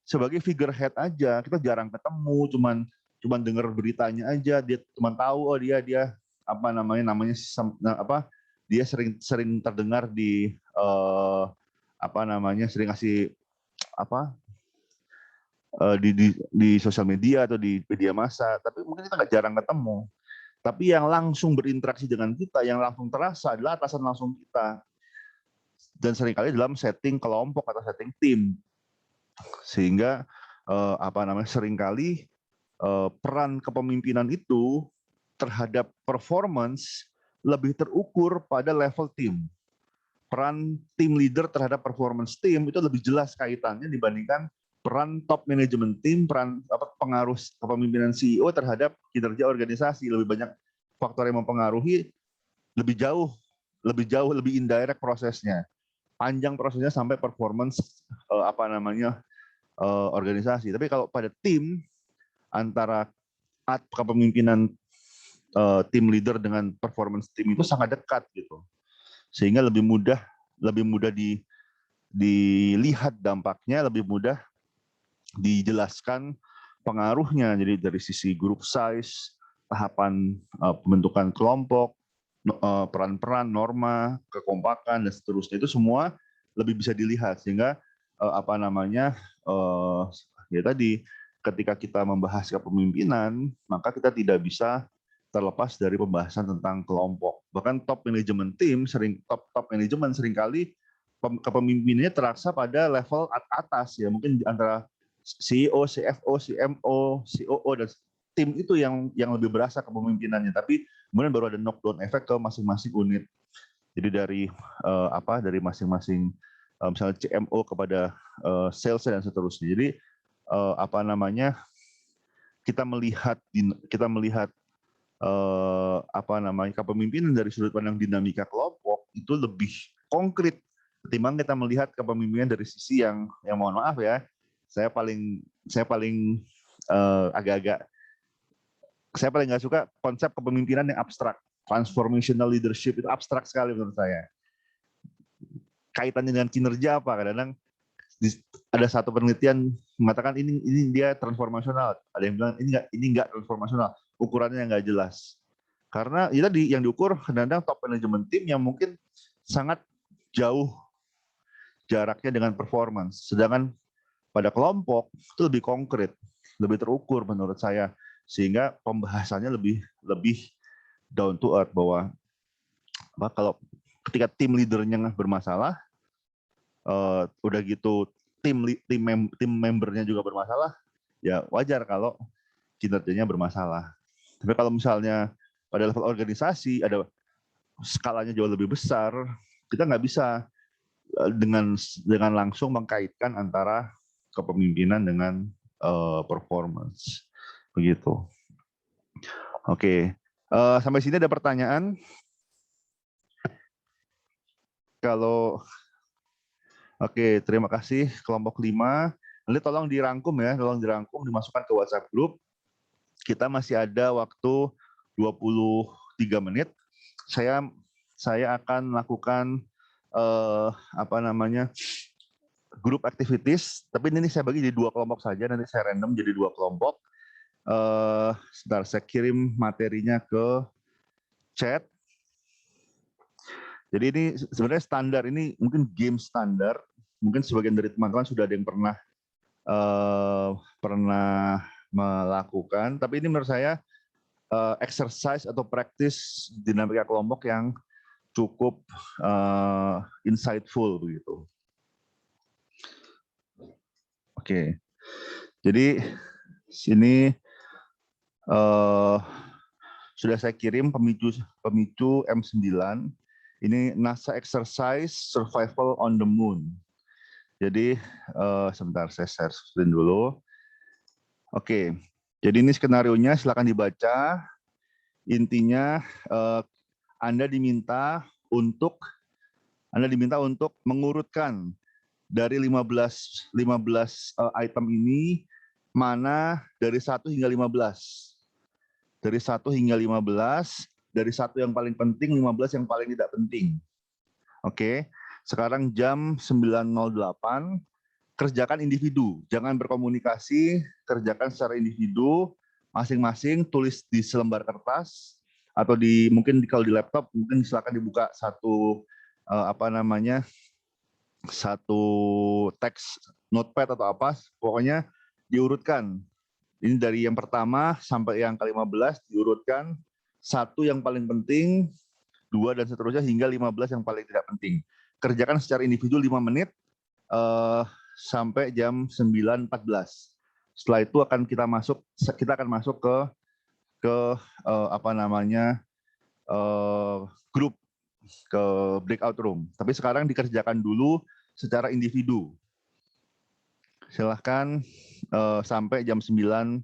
sebagai figurehead aja. Kita jarang ketemu, cuman dengar beritanya aja, dia cuma tahu dia dia sering terdengar di sering ngasih di sosial media atau di media massa, tapi mungkin kita nggak jarang ketemu. Tapi yang langsung berinteraksi dengan kita, yang langsung terasa adalah atasan langsung kita, dan seringkali dalam setting kelompok atau setting tim, sehingga seringkali peran kepemimpinan itu terhadap performance lebih terukur pada level tim. Peran tim leader terhadap performance tim itu lebih jelas kaitannya dibandingkan peran top management tim, peran pengaruh kepemimpinan CEO terhadap kinerja organisasi. Lebih banyak faktor yang mempengaruhi, lebih lebih indirect prosesnya. Panjang prosesnya sampai performance organisasi. Tapi kalau pada tim, antara kepemimpinan tim leader dengan performance tim itu sangat dekat gitu, sehingga lebih mudah dilihat dampaknya, lebih mudah dijelaskan pengaruhnya. Jadi dari sisi group size, tahapan pembentukan kelompok, peran-peran, norma, kekompakan dan seterusnya, itu semua lebih bisa dilihat, sehingga ketika kita membahas kepemimpinan, maka kita tidak bisa terlepas dari pembahasan tentang kelompok. Bahkan top management team seringkali kepemimpinannya terasa pada level atas ya, mungkin antara CEO, CFO, CMO, COO dan tim itu yang lebih berasa kepemimpinannya. Tapi kemudian baru ada knockdown efek ke masing-masing unit. Jadi dari masing-masing misalnya CMO kepada sales dan seterusnya. Jadi kita melihat kepemimpinan dari sudut pandang dinamika kelompok itu lebih konkret ketimbang kita melihat kepemimpinan dari sisi yang mohon maaf ya, saya paling nggak suka konsep kepemimpinan yang abstrak. Transformational leadership itu abstrak sekali menurut saya. Kaitannya dengan kinerja apa? Kadang-kadang ada satu penelitian mengatakan ini dia transformasional, ada yang bilang ini enggak transformasional, ukurannya nggak jelas. Karena itu tadi yang diukur kadang-kadang top management team yang mungkin sangat jauh jaraknya dengan performance, sedangkan pada kelompok itu lebih konkret, lebih terukur menurut saya, sehingga pembahasannya lebih down to earth, bahwa kalau ketika tim leadernya bermasalah, udah gitu tim membernya juga bermasalah, ya wajar kalau kinerjanya bermasalah. Tapi kalau misalnya pada level organisasi ada skalanya jauh lebih besar, kita nggak bisa dengan langsung mengkaitkan antara kepemimpinan dengan performance, begitu. Oke, sampai sini ada pertanyaan? Oke, terima kasih kelompok 5. Nanti tolong dirangkum ya, tolong dirangkum, dimasukkan ke WhatsApp group. Kita masih ada waktu 23 menit. Saya akan melakukan group activities, tapi ini saya bagi jadi 2 kelompok saja, nanti saya random jadi 2 kelompok. Sebentar, saya kirim materinya ke chat. Jadi ini sebenarnya standar, ini mungkin game standar, mungkin sebagian dari teman-teman sudah ada yang pernah melakukan, tapi ini menurut saya exercise atau practice dinamika kelompok yang cukup insightful begitu. Oke, jadi sini sudah saya kirim pemicu M9. Ini NASA exercise survival on the moon. Jadi sebentar saya share screen dulu. Oke, jadi ini skenarionya, silakan dibaca. Intinya Anda diminta untuk mengurutkan dari 15 item ini mana dari 1 hingga 15. Dari 1 hingga 15, dari 1 yang paling penting, 15 yang paling tidak penting. Oke, sekarang jam 9.08, kerjakan individu, jangan berkomunikasi, kerjakan secara individu, masing-masing tulis di selembar kertas, atau mungkin kalau di laptop, mungkin silakan dibuka satu satu teks notepad atau apa, pokoknya diurutkan. Ini dari yang pertama sampai yang ke-15 diurutkan, 1 yang paling penting, 2 dan seterusnya hingga 15 yang paling tidak penting. Kerjakan secara individu 5 menit sampai jam 9.14. Setelah itu kita akan masuk ke grup, ke breakout room. Tapi sekarang dikerjakan dulu secara individu. Silahkan sampai jam 9.14.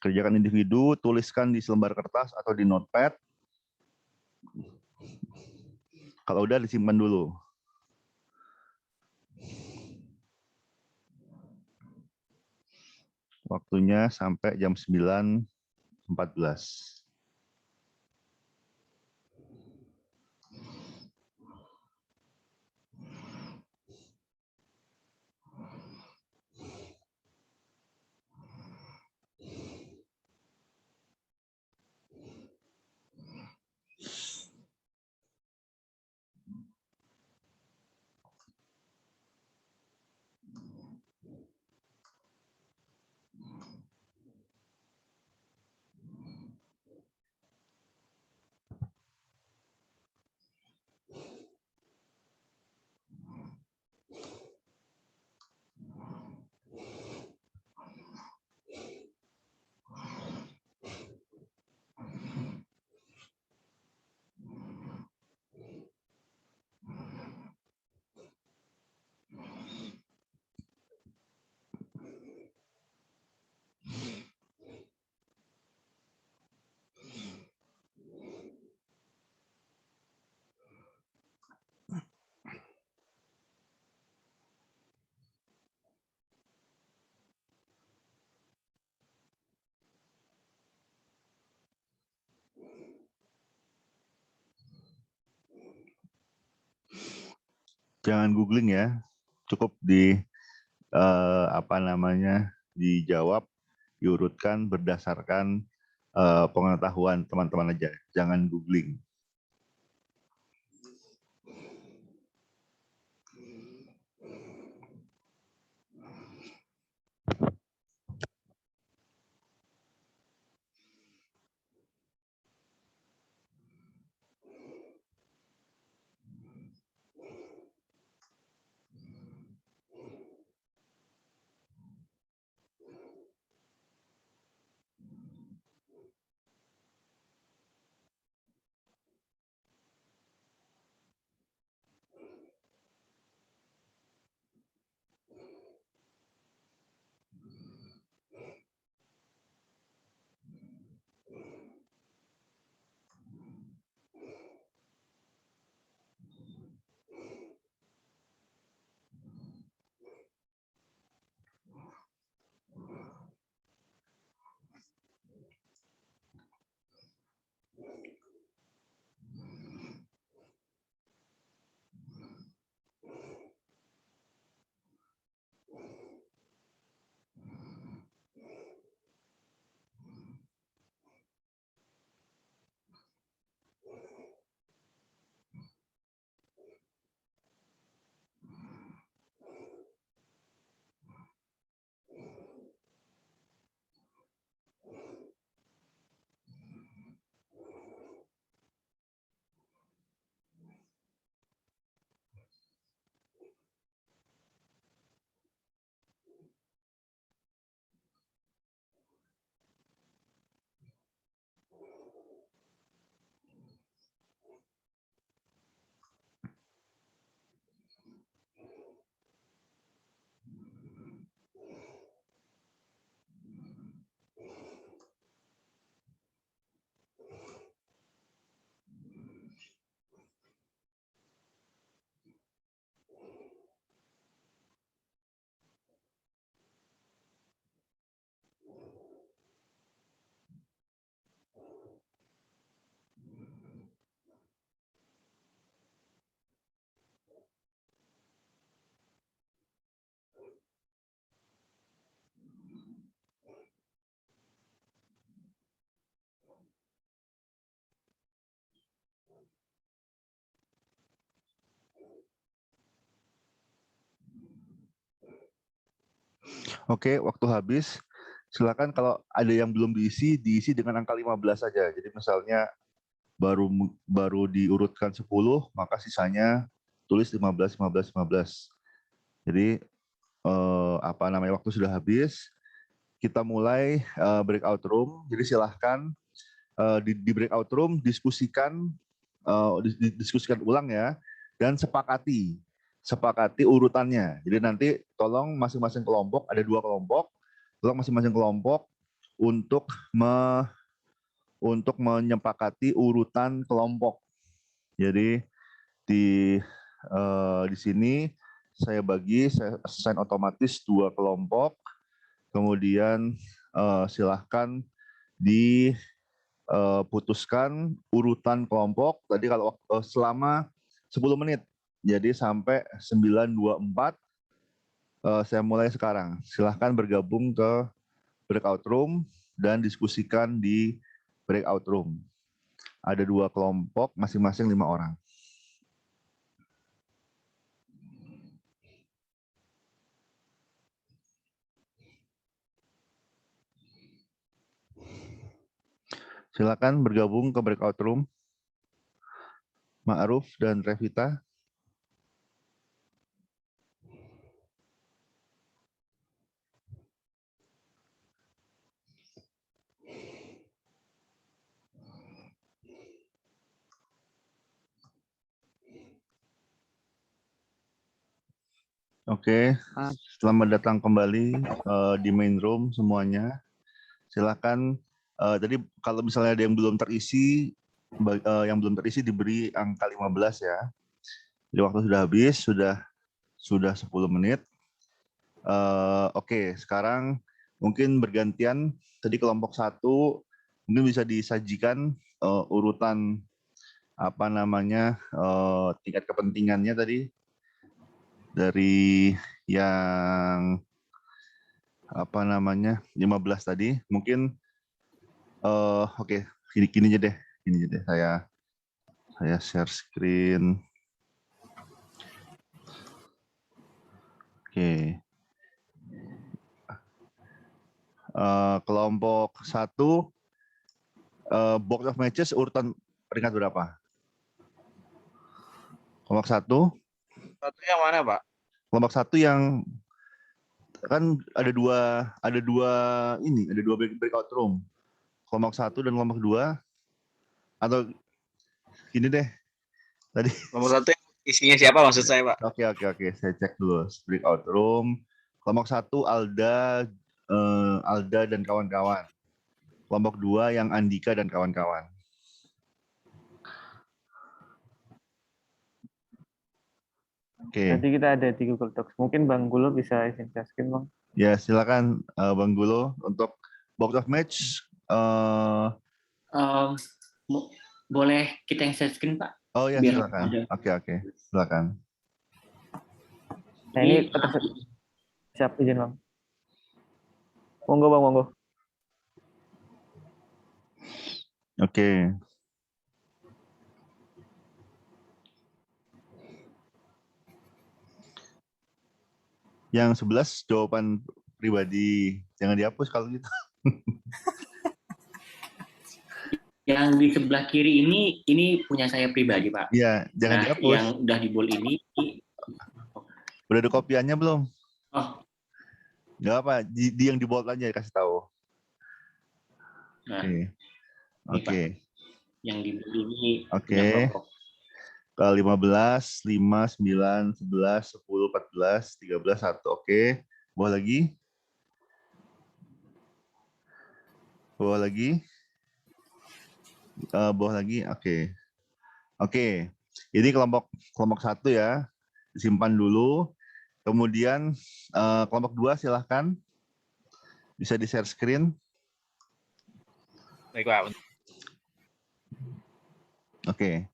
Kerjakan individu, tuliskan di selembar kertas atau di notepad. Kalau udah disimpan dulu. Waktunya sampai jam 9.14. Jangan googling ya, cukup dijawab, diurutkan berdasarkan pengetahuan teman-teman aja, jangan googling. Oke, waktu habis. Silakan kalau ada yang belum diisi dengan angka 15 saja. Jadi misalnya baru diurutkan 10, maka sisanya tulis 15, 15, 15. Jadi waktu sudah habis, kita mulai breakout room. Jadi silahkan di breakout room diskusikan ulang ya, dan sepakati urutannya. Jadi nanti tolong masing-masing kelompok, ada 2 kelompok, tolong masing-masing kelompok untuk menyepakati urutan kelompok. Jadi di sini saya assign otomatis 2 kelompok, kemudian silahkan diputuskan urutan kelompok. Tadi kalau selama 10 menit, jadi sampai 9.24. Saya mulai sekarang. Silahkan bergabung ke breakout room dan diskusikan di breakout room. Ada 2 kelompok, masing-masing 5 orang. Silakan bergabung ke breakout room. Ma'ruf dan Revita. Oke, selamat datang kembali di main room semuanya. Silakan. Tadi kalau misalnya ada yang belum terisi, diberi angka 15 ya. Jadi waktu sudah habis, sudah 10 menit. Oke, sekarang mungkin bergantian. Tadi kelompok 1 mungkin bisa disajikan urutan tingkat kepentingannya tadi dari yang 15 tadi. Mungkin oke, gini aja deh. Saya share screen. Oke. Kelompok 1 box of matches urutan peringkat berapa? Kelompok 1. Satu yang mana, Pak? Kelompok 1 yang kan ada dua breakout room. Kelompok 1 dan kelompok 2, atau gini deh. Tadi Nomor 1 isinya siapa maksud saya, Pak? Oke. Saya cek dulu breakout room. Kelompok 1 Alda dan kawan-kawan. Kelompok 2 yang Andika dan kawan-kawan. Oke. Nanti kita ada di Google Docs. Mungkin Bang Gulo bisa izin share screen, Bang. Ya, silakan Bang Gulo untuk box of match. Boleh kita yang share screen, Pak? Oh ya, Biar silakan. ada. Oke. Silakan. Nah, ini siap izin, Bang. Monggo, Bang, monggo. Oke. Yang 11 jawaban pribadi, jangan dihapus kalau gitu. Yang di sebelah kiri ini punya saya pribadi, Pak. Iya, jangan dihapus. Yang udah di bold ini. Udah ada kopiannya belum? Oh. Nggak apa, di yang di bold aja kasih tahu. Nah, Oke. Yang di bold ini. Oke. Ke 15, 5, 9, 11, 10, 14, 13, 1. Oke. Bawah lagi. Bawah lagi. Oke. Ini kelompok 1 ya. Disimpan dulu. Kemudian kelompok 2 silahkan. Bisa di-share screen. Baik, Pak. Oke.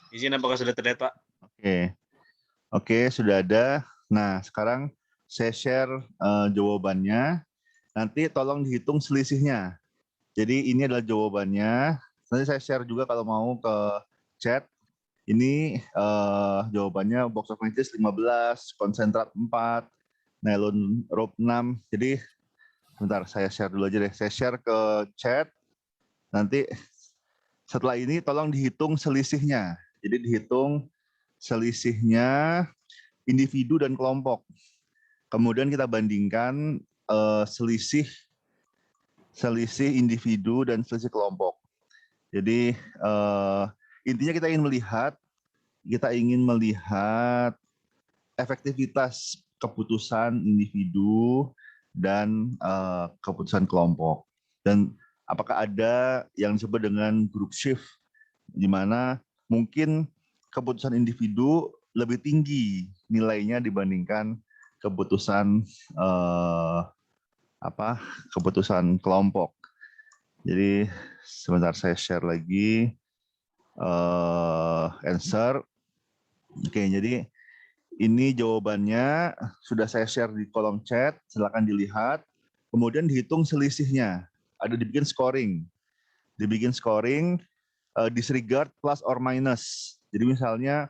Izin apakah sudah terlihat, Pak? Oke, sudah ada. Nah, sekarang saya share jawabannya. Nanti tolong dihitung selisihnya. Jadi ini adalah jawabannya. Nanti saya share juga kalau mau ke chat. Ini jawabannya box of matches 15, konsentrat 4, nylon rope 6. Jadi bentar, saya share dulu aja deh. Saya share ke chat. Nanti setelah ini tolong dihitung selisihnya. Jadi dihitung selisihnya individu dan kelompok. Kemudian kita bandingkan selisih individu dan selisih kelompok. Jadi intinya kita ingin melihat efektivitas keputusan individu dan keputusan kelompok. Dan apakah ada yang disebut dengan group shift, di mana mungkin keputusan individu lebih tinggi nilainya dibandingkan keputusan keputusan kelompok. Jadi sebentar saya share lagi answer. Oke, jadi ini jawabannya sudah saya share di kolom chat, silakan dilihat. Kemudian dihitung selisihnya, ada dibikin scoring. Disregard plus or minus. Jadi misalnya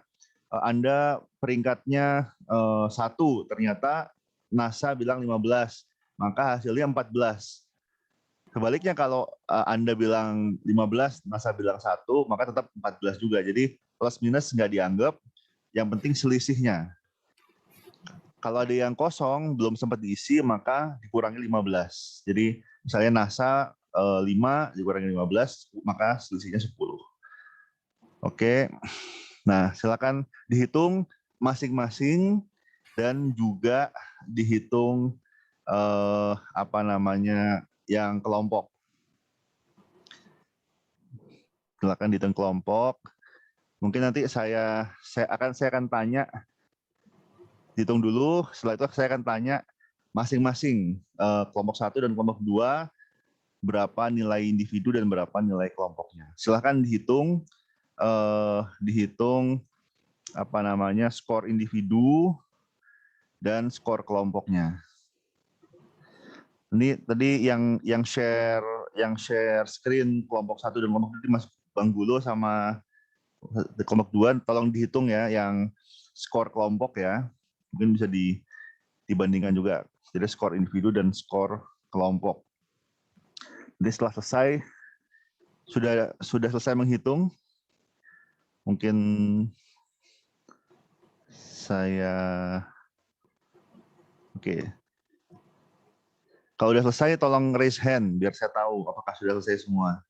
Anda peringkatnya 1, ternyata NASA bilang 15, maka hasilnya 14. Sebaliknya kalau Anda bilang 15, NASA bilang 1, maka tetap 14 juga. Jadi plus minus nggak dianggap, yang penting selisihnya. Kalau ada yang kosong, belum sempat diisi, maka dikurangi 15. Jadi misalnya NASA 5 dikurangi 15, maka selisihnya 10. Oke, nah silakan dihitung masing-masing dan juga dihitung yang kelompok. Silakan dihitung kelompok. Mungkin nanti saya akan tanya, hitung dulu, setelah itu saya akan tanya masing-masing kelompok 1 dan kelompok 2 berapa nilai individu dan berapa nilai kelompoknya. Silakan dihitung skor individu dan skor kelompoknya. Ini tadi yang share screen kelompok 1 dan kelompok 2 Mas Bang Gulo sama kelompok 2, tolong dihitung ya yang skor kelompok ya. Mungkin bisa dibandingkan juga. Jadi skor individu dan skor kelompok. Jadi setelah selesai, sudah selesai menghitung, mungkin oke. Kalau sudah selesai, tolong raise hand biar saya tahu apakah sudah selesai semua.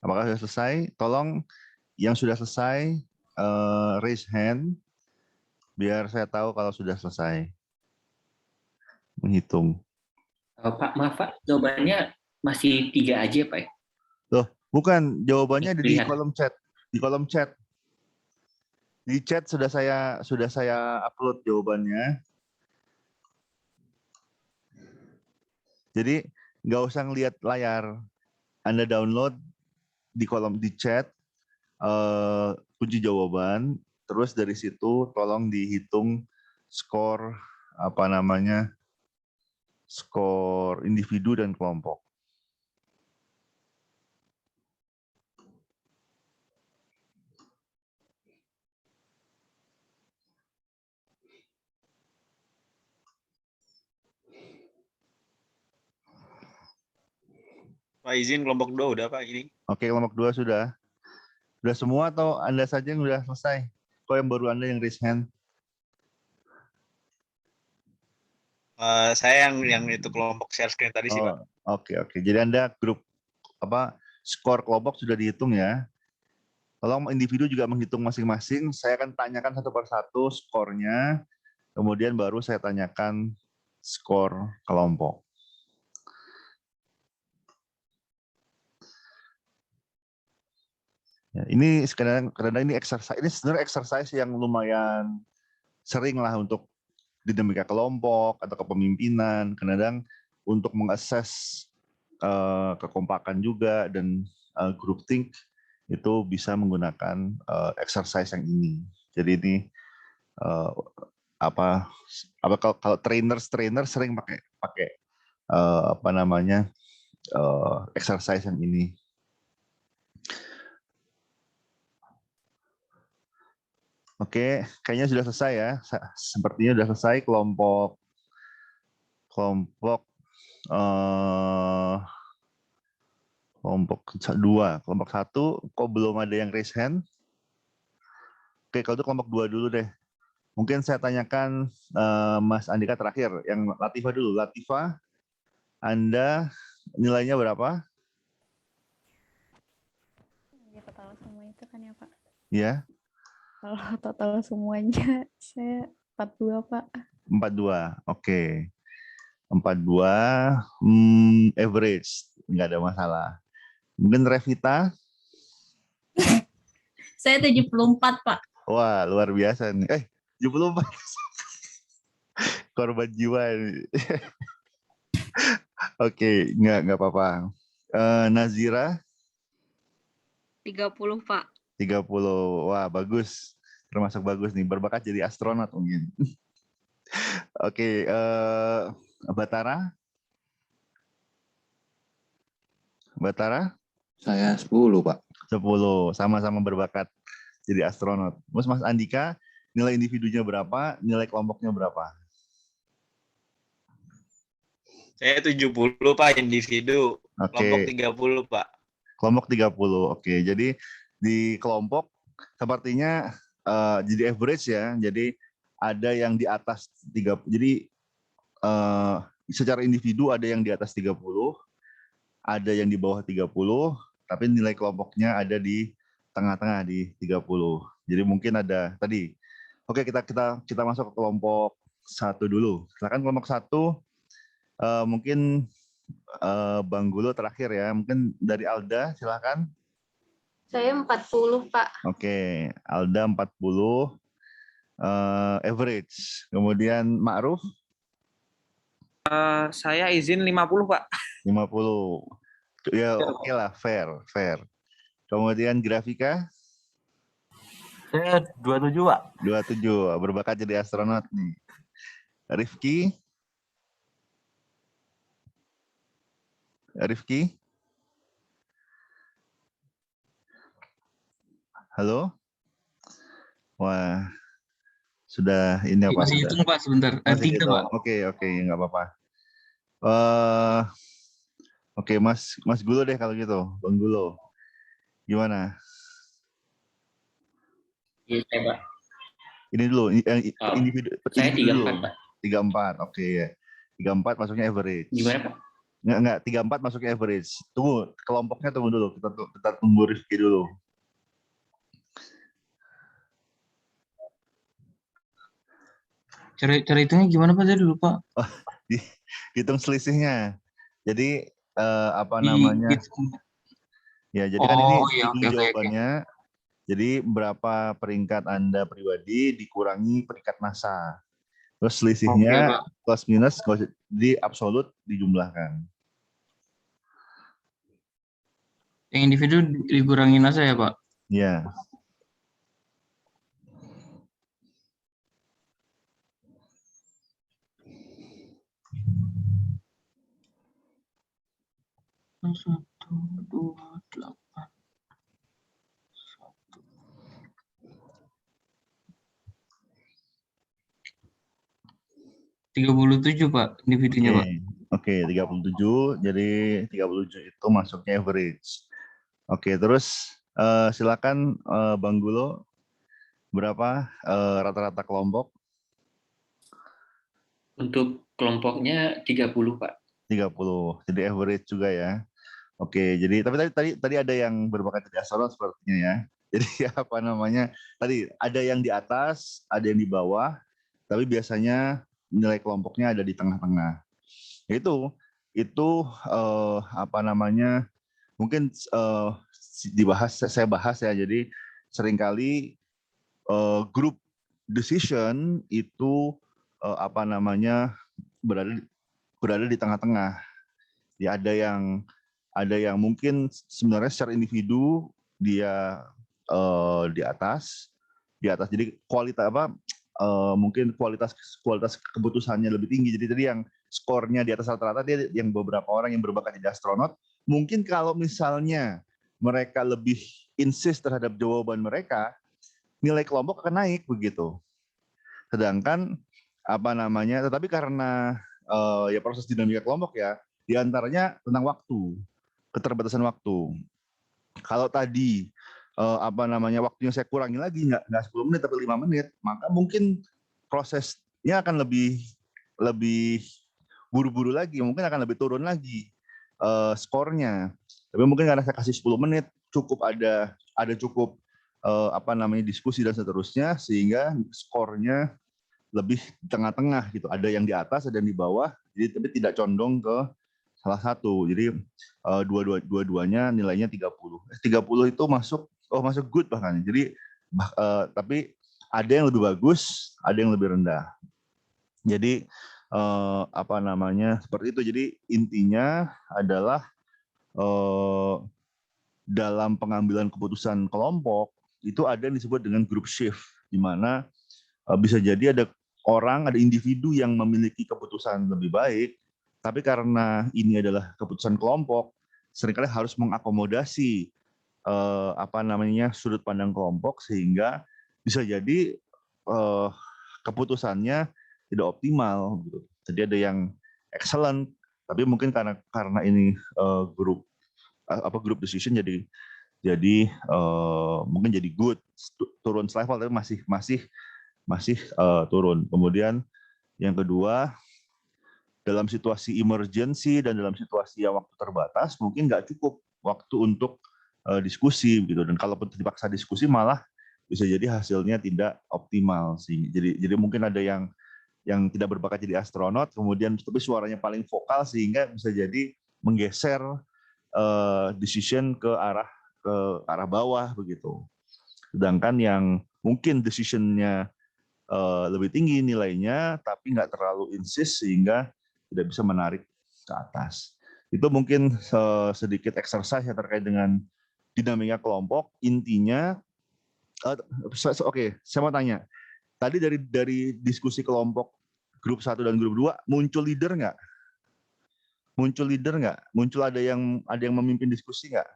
Apakah sudah selesai? Tolong yang sudah selesai raise hand biar saya tahu kalau sudah selesai menghitung. Pak, maaf Pak, jawabannya masih 3 aja Pak. Loh, bukan, jawabannya ada di kolom chat. Di kolom chat. Di chat sudah saya upload jawabannya. Jadi nggak usah ngelihat layar. Anda download di kolom di chat kunci jawaban, terus dari situ tolong dihitung skor skor individu dan kelompok. Pak izin kelompok 2 udah Pak ini. Oke, kelompok 2 sudah. Sudah semua atau Anda saja yang sudah selesai? Kok yang baru Anda yang raise hand? Saya yang itu kelompok share screen tadi sih Pak. Oke. Jadi Anda grup skor kelompok sudah dihitung ya. Tolong individu juga menghitung masing-masing. Saya akan tanyakan satu persatu skornya, kemudian baru saya tanyakan skor kelompok. Ya, ini kadang-kadang ini exercise. Ini sebenarnya exercise yang lumayan sering lah untuk dinamika kelompok atau kepemimpinan. Kadang-kadang untuk mengakses kekompakan juga dan groupthink itu bisa menggunakan exercise yang ini. Jadi ini kalau trainer sering pakai exercise yang ini. Oke, kayaknya sudah selesai ya. Sepertinya sudah selesai kelompok 2, kelompok 1 kok belum ada yang raise hand? Oke, kalau itu kelompok 2 dulu deh. Mungkin saya tanyakan Mas Andika terakhir, yang Latifah dulu. Latifah, Anda nilainya berapa? Ya, total semua itu kan ya Pak. Ya. Kalau total semuanya saya 42 Pak. 42, oke. 42, average, nggak ada masalah. Mungkin Revita? Saya 74, Pak. Wah, luar biasa nih. 74. Korban jiwa ini. Oke, nggak apa-apa. Nazira? 30 Pak. 30, wah bagus. Termasuk bagus nih, berbakat jadi astronot mungkin. Oke, Batara? Saya 10 Pak. 10, sama-sama berbakat jadi astronot. Terus Mas Andika, nilai individunya berapa, nilai kelompoknya berapa? Saya 70 Pak individu. Oke. Kelompok 30 Pak. Kelompok 30, oke. Jadi di kelompok sepertinya jadi average ya. Jadi ada yang di atas 30. Jadi secara individu ada yang di atas 30, ada yang di bawah 30, tapi nilai kelompoknya ada di tengah-tengah di 30. Jadi mungkin ada tadi. Oke, kita masuk ke kelompok 1 dulu. Silakan kelompok 1, mungkin Bang Gulo terakhir ya. Mungkin dari Alda, silakan. Saya 40, Pak. Oke, Alda 40, average. Kemudian Ma'ruf? Saya izin 50, Pak. 50. Ya oke lah, fair. Kemudian Grafika? Saya 27, Pak. 27, berbakat jadi astronot nih. Rifki? Halo? Wah, sudah ini apa? Masih hitung Pak sebentar. 3 Pak. Oke, nggak apa-apa. Oke, Mas Gulo deh kalau gitu, Bang Gulo. Gimana? Iya, Pak. Ini dulu, individu Saya dulu. 34, Pak. 34, oke ya. 34 masuknya average. Gimana, Pak? Enggak, 34 masuknya average. Tunggu, kelompoknya tunggu dulu. Kita tunggu Rifki dulu. Cara hitungnya gimana Pak? Saya lupa. Hitung selisihnya. Jadi namanya? Ya, jadi kan ini jawabannya. Jadi berapa peringkat Anda pribadi dikurangi peringkat massa. Terus selisihnya plus minus di absolut dijumlahkan. Yang individu dikurangi massa ya Pak? Iya. Satu, 2, 8. 37 Pak individunya Pak. Oke, 37. Jadi 37 itu masuknya average. Oke, terus silakan Bang Gulo, berapa rata-rata kelompok? Untuk kelompoknya 30, Pak. 30. Jadi average juga ya. Oke, jadi tapi tadi ada yang berbakat jadi astronot sepertinya ya. Jadi apa namanya? Tadi ada yang di atas, ada yang di bawah, tapi biasanya nilai kelompoknya ada di tengah-tengah. Itu apa namanya? Mungkin saya bahas ya. Jadi seringkali grup decision itu apa namanya berada di tengah-tengah. Ya ada yang mungkin sebenarnya secara individu dia di atas. Jadi mungkin kualitas keputusannya lebih tinggi. Jadi yang skornya di atas rata-rata, dia yang beberapa orang yang berbakat jadi astronot, mungkin kalau misalnya mereka lebih insist terhadap jawaban mereka, nilai kelompok akan naik begitu. Sedangkan tetapi karena ya proses dinamika kelompok ya, diantaranya tentang waktu, keterbatasan waktu. Kalau tadi waktunya saya kurangi lagi, nggak 10 menit tapi 5 menit, maka mungkin prosesnya akan lebih buru-buru lagi, mungkin akan lebih turun lagi skornya. Tapi mungkin karena saya kasih 10 menit, cukup ada cukup diskusi dan seterusnya, sehingga skornya lebih di tengah-tengah gitu. Ada yang di atas, ada yang di bawah, jadi tapi tidak condong ke salah satu. Jadi dua-duanya nilainya 30. 30 itu masuk good bahkan. Jadi tapi ada yang lebih bagus, ada yang lebih rendah. Jadi seperti itu. Jadi intinya adalah dalam pengambilan keputusan kelompok itu ada yang disebut dengan group shift, di mana bisa jadi ada individu yang memiliki keputusan lebih baik, tapi karena ini adalah keputusan kelompok, seringkali harus mengakomodasi sudut pandang kelompok, sehingga bisa jadi keputusannya tidak optimal. Jadi ada yang excellent, tapi mungkin karena ini grup decision, jadi mungkin jadi good, turun selevel, tapi masih turun. Kemudian yang kedua, dalam situasi emergency dan dalam situasi yang waktu terbatas, mungkin nggak cukup waktu untuk diskusi gitu. Dan kalaupun dipaksa diskusi, malah bisa jadi hasilnya tidak optimal sih. Jadi mungkin ada yang tidak berbakat jadi astronot, kemudian tapi suaranya paling vokal, sehingga bisa jadi menggeser decision ke arah bawah begitu. Sedangkan yang mungkin decision-nya lebih tinggi nilainya, tapi nggak terlalu insist sehingga tidak bisa menarik ke atas. Itu mungkin sedikit exercise yang terkait dengan dinamika kelompok. Intinya, saya mau tanya, tadi dari diskusi kelompok grup 1 dan grup 2, muncul leader nggak? Muncul ada yang memimpin diskusi nggak?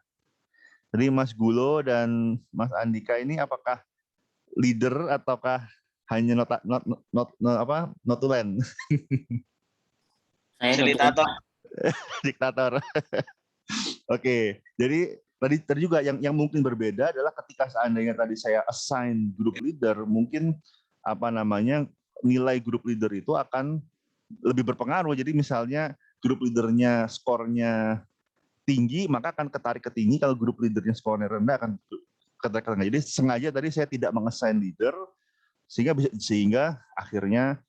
Jadi Mas Gulo dan Mas Andika ini apakah leader ataukah hanya notulen? Saya Fasilitator. Diktator. Oke, jadi tadi juga yang mungkin berbeda adalah ketika seandainya tadi saya assign grup leader, mungkin nilai grup leader itu akan lebih berpengaruh. Jadi misalnya grup leadernya skornya tinggi, maka akan ketarik ke tinggi. Kalau grup leadernya skornya rendah, akan ketarik ke rendah. Jadi sengaja tadi saya tidak mengassign leader, sehingga akhirnya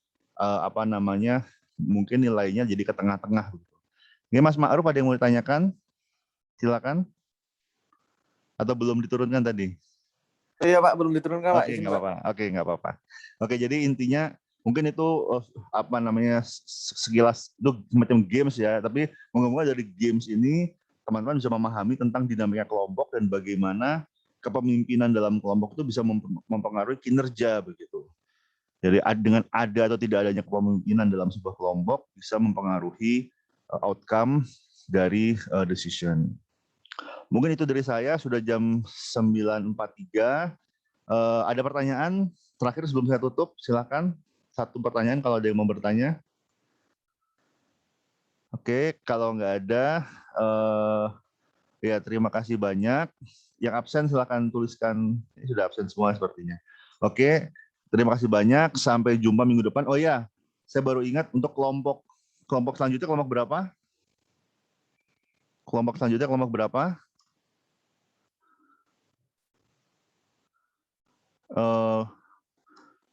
mungkin nilainya jadi ke tengah-tengah. Ini Mas Ma'ruf ada yang mau ditanyakan? Silakan. Atau belum diturunkan tadi? Iya Pak, belum diturunkan Pak. Oke, nggak apa-apa. Oke, jadi intinya mungkin itu sekilas itu semacam games ya. Tapi moga-moga dari games ini teman-teman bisa memahami tentang dinamika kelompok dan bagaimana kepemimpinan dalam kelompok itu bisa mempengaruhi kinerja begitu. Jadi dengan ada atau tidak adanya kepemimpinan dalam sebuah kelompok bisa mempengaruhi outcome dari decision. Mungkin itu dari saya, sudah jam 9.43. Ada pertanyaan terakhir sebelum saya tutup, silakan. Satu pertanyaan kalau ada yang mau bertanya. Oke, kalau nggak ada, ya terima kasih banyak. Yang absen silakan tuliskan. Ini sudah absen semua sepertinya. Oke, terima kasih banyak. Sampai jumpa minggu depan. Oh ya, saya baru ingat untuk kelompok selanjutnya kelompok berapa? Kelompok selanjutnya kelompok berapa?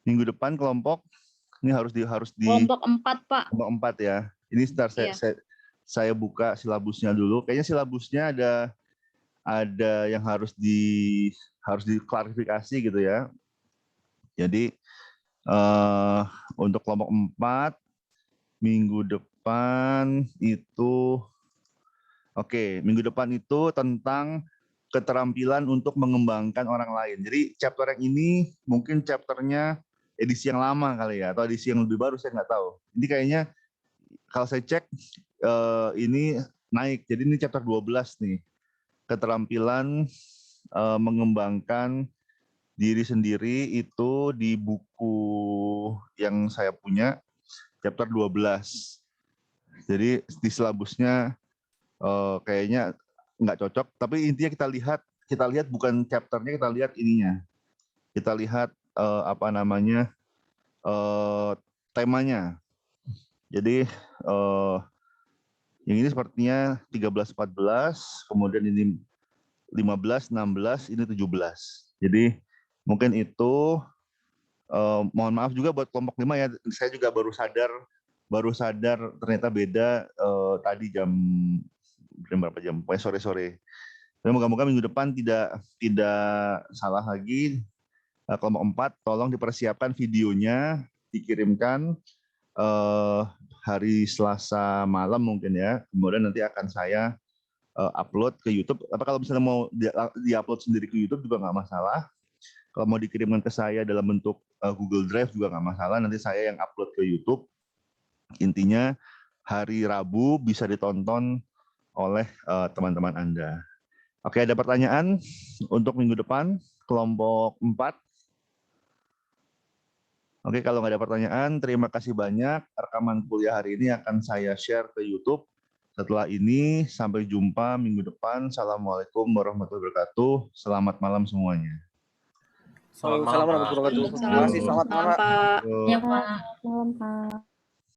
Minggu depan kelompok ini harus di Kelompok 4, Pak. kelompok 4 ya. Ini sebentar Iya. saya buka silabusnya dulu. Kayaknya silabusnya ada yang harus diklarifikasi gitu ya. Jadi untuk kelompok 4 minggu depan itu minggu depan itu tentang keterampilan untuk mengembangkan orang lain. Jadi chapter yang ini mungkin chapternya edisi yang lama kali ya, atau edisi yang lebih baru, saya nggak tahu. Ini kayaknya kalau saya cek ini naik, jadi ini chapter 12 nih. Keterampilan mengembangkan diri sendiri itu di buku yang saya punya, chapter 12. Jadi di silabusnya kayaknya nggak cocok, tapi intinya kita lihat bukan chapternya, kita lihat ininya, kita lihat temanya. Jadi yang ini sepertinya 13-14, kemudian ini 15-16, ini 17. Jadi mungkin itu mohon maaf juga buat kelompok 5 ya, saya juga baru sadar ternyata beda tadi jam berapa jam, sore-sore. Moga-moga minggu depan tidak salah lagi. Kelompok 4 tolong dipersiapkan videonya, dikirimkan hari Selasa malam mungkin ya. Kemudian nanti akan saya upload ke YouTube. Apa kalau misalnya mau di-upload sendiri ke YouTube juga nggak masalah. Kalau mau dikirimkan ke saya dalam bentuk Google Drive juga nggak masalah. Nanti saya yang upload ke YouTube. Intinya hari Rabu bisa ditonton oleh teman-teman Anda. Oke, ada pertanyaan untuk minggu depan kelompok 4? Oke, kalau nggak ada pertanyaan, terima kasih banyak. Rekaman kuliah hari ini akan saya share ke YouTube. Setelah ini, sampai jumpa minggu depan. Assalamualaikum warahmatullahi wabarakatuh. Selamat malam semuanya. Assalamualaikum warahmatullahi wabarakatuh. Terima kasih, selamat malam, Pak. Selamat malam, Pak.